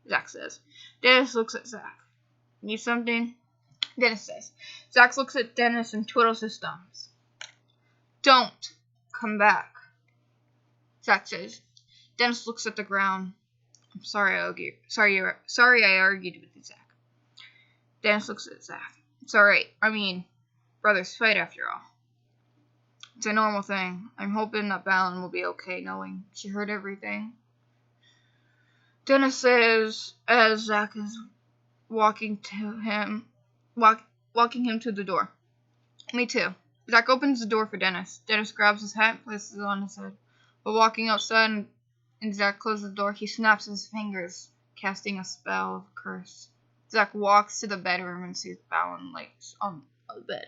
Zach says. Dennis looks at Zach. Need something? Dennis says. Zach looks at Dennis and twiddles his thumbs. Don't come back, Zach says. Dennis looks at the ground. I'm sorry I argued. Sorry I argued with you, Zach. Dennis looks at Zach. It's alright. I mean, brothers fight after all. It's a normal thing. I'm hoping that Balin will be okay knowing she heard everything. Dennis says as Zach is walking him to the door. Me too. Zach opens the door for Dennis. Dennis grabs his hat and places it on his head. While walking outside and Zach closes the door, he snaps his fingers, casting a spell of curse. Zach walks to the bedroom and sees Balin lays on the bed.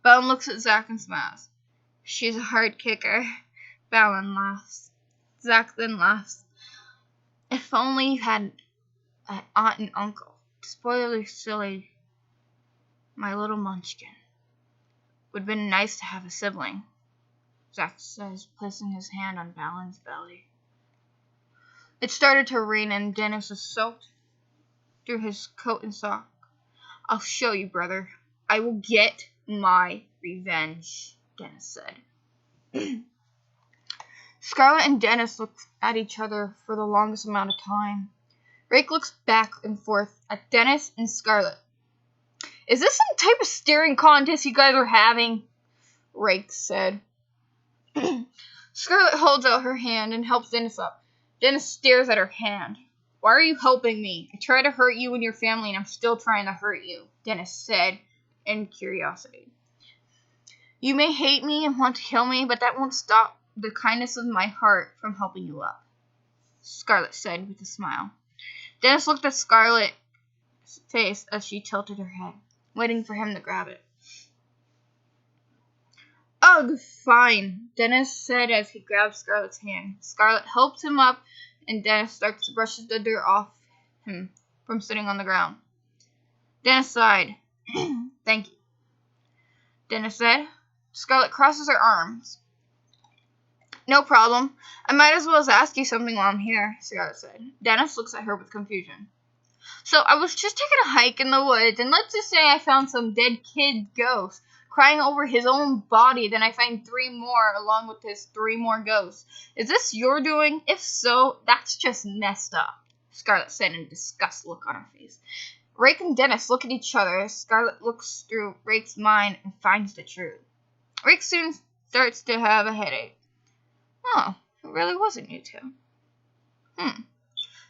Balin looks at Zach and smiles. She's a hard kicker. Balin laughs. Zach then laughs. If only you had an aunt and uncle. Spoiler silly, my little munchkin. Would have been nice to have a sibling, Zach says, placing his hand on Balin's belly. It started to rain and Dennis was soaked through his coat and sock. I'll show you, brother. I will get my revenge, Dennis said. Scarlet and Dennis looked at each other for the longest amount of time. Rake looks back and forth at Dennis and Scarlet. Is this some type of staring contest you guys are having? Rake said. Scarlet holds out her hand and helps Dennis up. Dennis stares at her hand. Why are you helping me? I try to hurt you and your family and I'm still trying to hurt you, Dennis said in curiosity. You may hate me and want to kill me, but that won't stop the kindness of my heart from helping you up, Scarlet said with a smile. Dennis looked at Scarlet's face as she tilted her head, waiting for him to grab it. Ugh, fine, Dennis said as he grabbed Scarlet's hand. Scarlet helped him up, and Dennis starts to brush the dirt off him from sitting on the ground. Dennis sighed. Thank you, Dennis said. Scarlet crosses her arms. No problem. I might as well ask you something while I'm here, Scarlet said. Dennis looks at her with confusion. So I was just taking a hike in the woods, and let's just say I found some dead kid ghost crying over his own body. Then I find 3 more along with his 3 more ghosts. Is this your doing? If so, that's just messed up, Scarlet said in a disgust look on her face. Rake and Dennis look at each other as Scarlet looks through Rake's mind and finds the truth. Rake soon starts to have a headache. Oh, it really wasn't you two.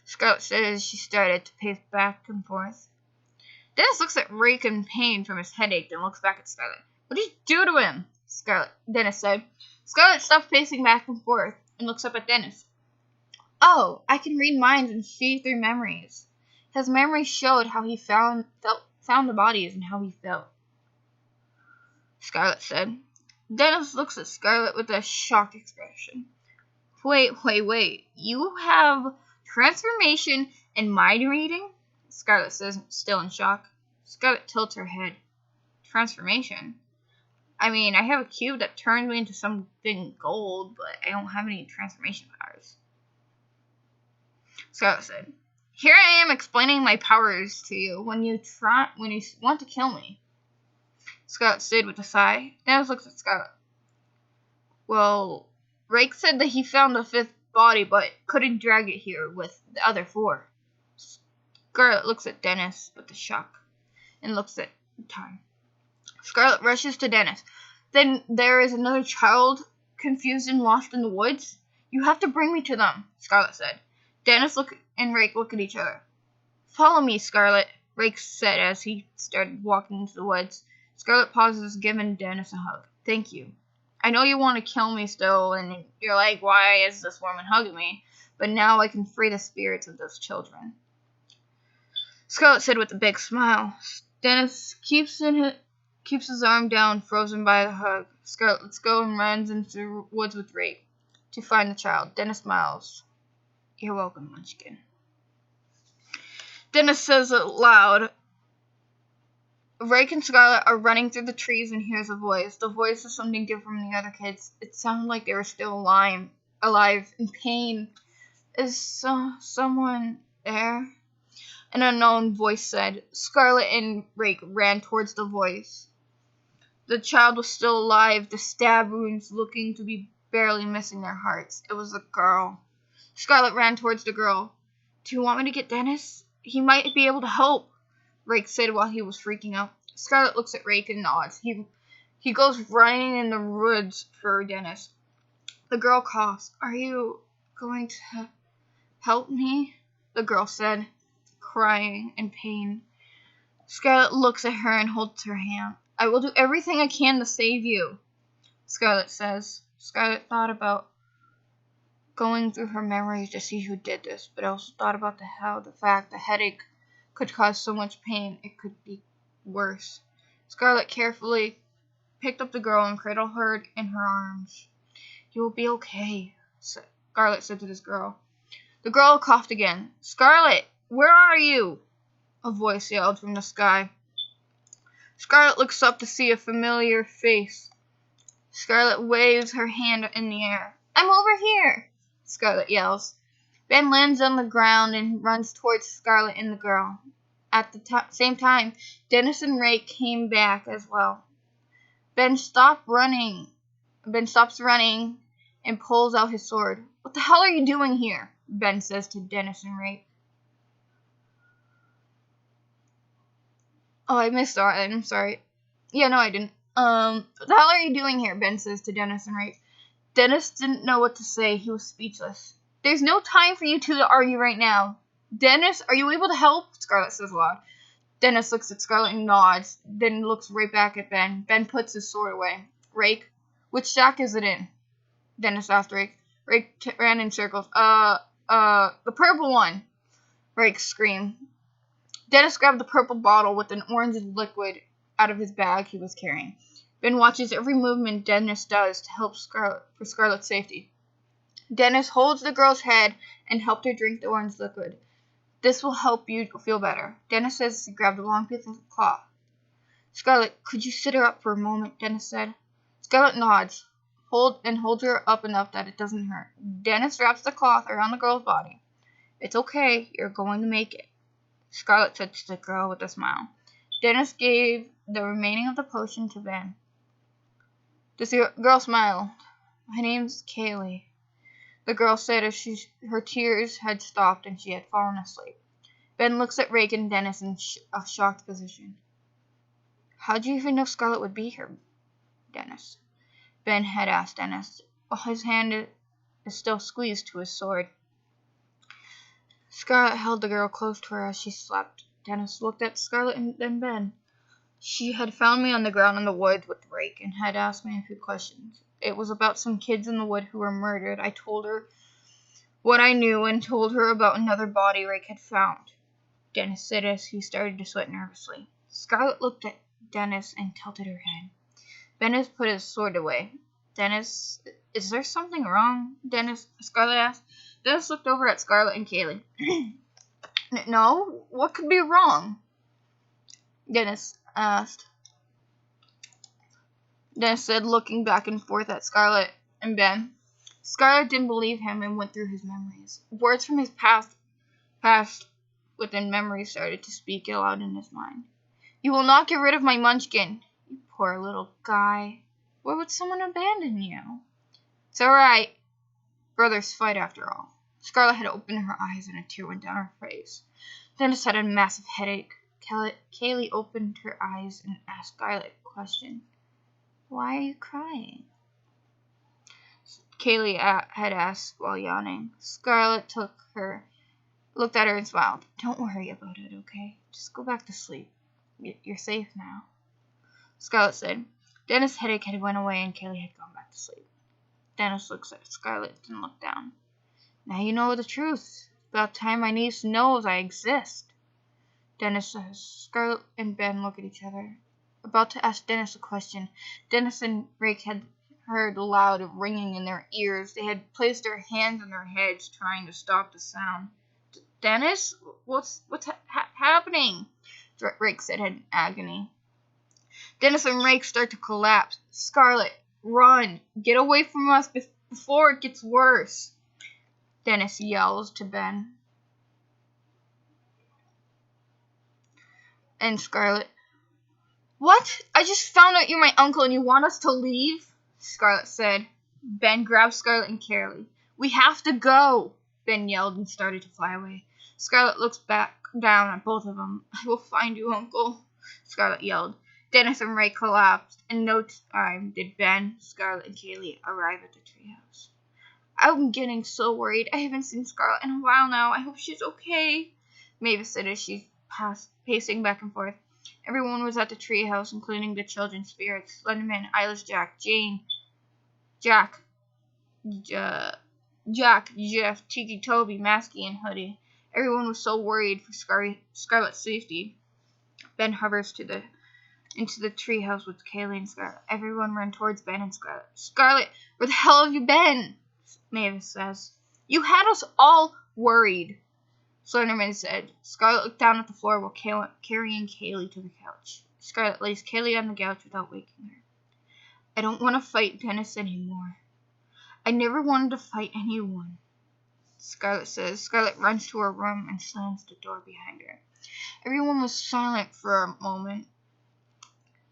Scarlet said as she started to pace back and forth. Dennis looks at Rake in pain from his headache, then looks back at Scarlet. What did you do to him? Dennis said. Scarlet stops pacing back and forth and looks up at Dennis. Oh, I can read minds and see through memories. His memories showed how he found the bodies and how he felt, Scarlet said. Dennis looks at Scarlet with a shocked expression. Wait. You have transformation and mind reading? Scarlet says, still in shock. Scarlet tilts her head. Transformation? I mean, I have a cube that turns me into something gold, but I don't have any transformation powers. Scarlet said, here I am explaining my powers to you when you want to kill me. Scarlet said with a sigh. Dennis looks at Scarlet. Well, Rake said that he found the 5th body, but couldn't drag it here with the other 4. Scarlet looks at Dennis with a shock and looks at time. Scarlet rushes to Dennis. Then there is another child confused and lost in the woods. You have to bring me to them, Scarlet said. Dennis and Rake look at each other. Follow me, Scarlet, Rake said as he started walking into the woods. Scarlet pauses, giving Dennis a hug. Thank you. I know you want to kill me still, and you're like, why is this woman hugging me? But now I can free the spirits of those children, Scarlet said with a big smile. Dennis keeps his arm down, frozen by the hug. Scarlet lets go and runs into the woods with Rake to find the child. Dennis smiles. You're welcome, Munchkin. Dennis says it loud. Rake and Scarlet are running through the trees and hears a voice. The voice is something different from the other kids. It sounded like they were still alive, in pain. Is someone there? An unknown voice said. Scarlet and Rake ran towards the voice. The child was still alive, the stab wounds looking to be barely missing their hearts. It was a girl. Scarlet ran towards the girl. Do you want me to get Dennis? He might be able to help, Rake said while he was freaking out. Scarlet looks at Rake and nods. He goes running in the woods for Dennis. The girl coughs. Are you going to help me? The girl said, crying in pain. Scarlet looks at her and holds her hand. I will do everything I can to save you, Scarlet says. Scarlet thought about going through her memories to see who did this, but also thought about the fact the headache could cause so much pain it could be worse. Scarlet carefully picked up the girl and cradled her in her arms. "You will be okay," Scarlet said to this girl. The girl coughed again. "Scarlet, where are you?" a voice yelled from the sky. Scarlet looks up to see a familiar face. Scarlet waves her hand in the air. "I'm over here," Scarlet yells. Ben lands on the ground and runs towards Scarlet and the girl. At the same time, Dennis and Ray came back as well. Ben stops running and pulls out his sword. "What the hell are you doing here?" Ben says to Dennis and Ray. "Oh, I missed that. I'm sorry." "Yeah, no, I didn't. What the hell are you doing here?" Ben says to Dennis and Ray. Dennis didn't know what to say. He was speechless. "There's no time for you two to argue right now. Dennis, are you able to help?" Scarlet says aloud. Dennis looks at Scarlet and nods, then looks right back at Ben. Ben puts his sword away. "Rake, which shack is it in?" Dennis asked Rake. Rake ran in circles. The purple one," Rake screamed. Dennis grabbed the purple bottle with an orange liquid out of his bag he was carrying. Ben watches every movement Dennis does to help for Scarlet's safety. Dennis holds the girl's head and helped her drink the orange liquid. "This will help you feel better," Dennis says as he grabbed a long piece of cloth. "Scarlet, could you sit her up for a moment?" Dennis said. Scarlet nods, holds her up enough that it doesn't hurt. Dennis wraps the cloth around the girl's body. "It's okay, you're going to make it," Scarlet said to the girl with a smile. Dennis gave the remaining of the potion to Ben. The girl smiled. "My name's Kaylee," the girl said as her tears had stopped and she had fallen asleep. Ben looks at Rake and Dennis in a shocked position. "How'd you even know Scarlet would be here, Dennis?" Ben had asked Dennis, while his hand is still squeezed to his sword. Scarlet held the girl close to her as she slept. Dennis looked at Scarlet and then Ben. "She had found me on the ground in the woods with Rake and had asked me a few questions. It was about some kids in the wood who were murdered. I told her what I knew and told her about another body Rake had found," Dennis said as he started to sweat nervously. Scarlet looked at Dennis and tilted her head. Dennis put his sword away. "Dennis, is there something wrong?" Scarlet asked. Dennis looked over at Scarlet and Kaylee. "No, what could be wrong?" Dennis asked. Dennis said, looking back and forth at Scarlet and Ben. Scarlet didn't believe him and went through his memories. Words from his past within memory started to speak aloud in his mind. "You will not get rid of my munchkin. You poor little guy. Why would someone abandon you?" "It's all right. Brothers fight after all." Scarlet had opened her eyes and a tear went down her face. Dennis had a massive headache. Kaylee opened her eyes and asked Scarlet a question. "Why are you crying?" Kaylee had asked while yawning. Scarlet looked at her and smiled. "Don't worry about it, okay? Just go back to sleep. You're safe now," Scarlet said. Dennis' headache had went away and Kaylee had gone back to sleep. Dennis looks at Scarlet and looked down. "Now you know the truth. It's about time my niece knows I exist," Dennis says. Scarlet and Ben look at each other, about to ask Dennis a question. Dennis and Rake had heard loud ringing in their ears. They had placed their hands on their heads, trying to stop the sound. "Dennis, what's happening?" Rake said in agony. Dennis and Rake start to collapse. "Scarlet, run! Get away from us before it gets worse!" Dennis yells to Ben. And Scarlet, "What? I just found out you're my uncle and you want us to leave?" Scarlet said. Ben grabbed Scarlet and Kaylee. "We have to go!" Ben yelled and started to fly away. Scarlet looks back down at both of them. "I will find you, Uncle," Scarlet yelled. Dennis and Ray collapsed. In no time did Ben, Scarlet, and Kaylee arrive at the treehouse. "I'm getting so worried. I haven't seen Scarlet in a while now. I hope she's okay," Mavis said as she pacing back and forth. Everyone was at the treehouse, including the children's spirits. Slenderman, Eilish, Jack, Jane, Jack, Jeff, Tiki, Toby, Masky, and Hoodie. Everyone was so worried for Scarlett's safety. Ben hovers into the treehouse with Kaylee and Scarlett. Everyone ran towards Ben and Scarlett. Scarlett, where the hell have you been? Mavis says. You had us all worried, Slenderman said. Scarlett looked down at the floor while carrying Kaylee to the couch. Scarlett lays Kaylee on the couch without waking her. I don't want to fight Dennis anymore. I never wanted to fight anyone, Scarlett says. Scarlett runs to her room and slams the door behind her. Everyone was silent for a moment.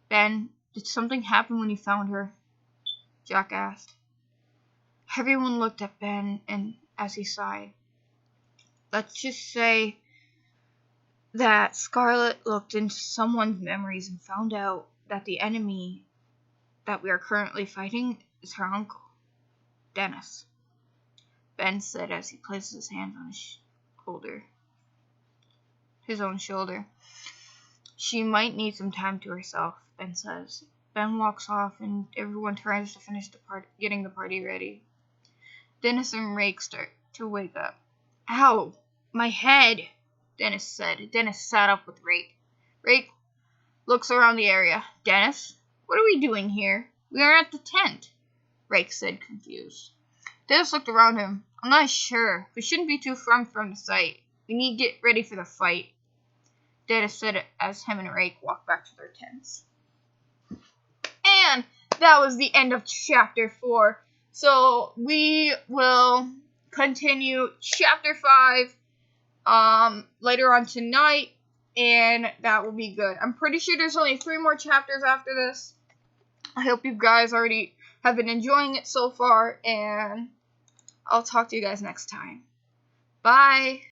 Ben, did something happen when you found her? Jack asked. Everyone looked at Ben and as he sighed. Let's just say that Scarlett looked into someone's memories and found out that the enemy that we are currently fighting is her uncle, Dennis, Ben said as he places his hand on his own shoulder. She might need some time to herself, Ben says. Ben walks off and everyone tries to finish getting the party ready. Dennis and Rake start to wake up. Ow, my head, Dennis said. Dennis sat up with Rake. Rake looks around the area. Dennis, what are we doing here? We are at the tent, Rake said, confused. Dennis looked around him. I'm not sure. We shouldn't be too far from the site. We need to get ready for the fight, Dennis said as him and Rake walked back to their tents. And that was the end of Chapter 4. So we will continue Chapter 5 later on tonight, and that will be good. I'm pretty sure there's only 3 more chapters after this. I hope you guys already have been enjoying it so far, and I'll talk to you guys next time. Bye!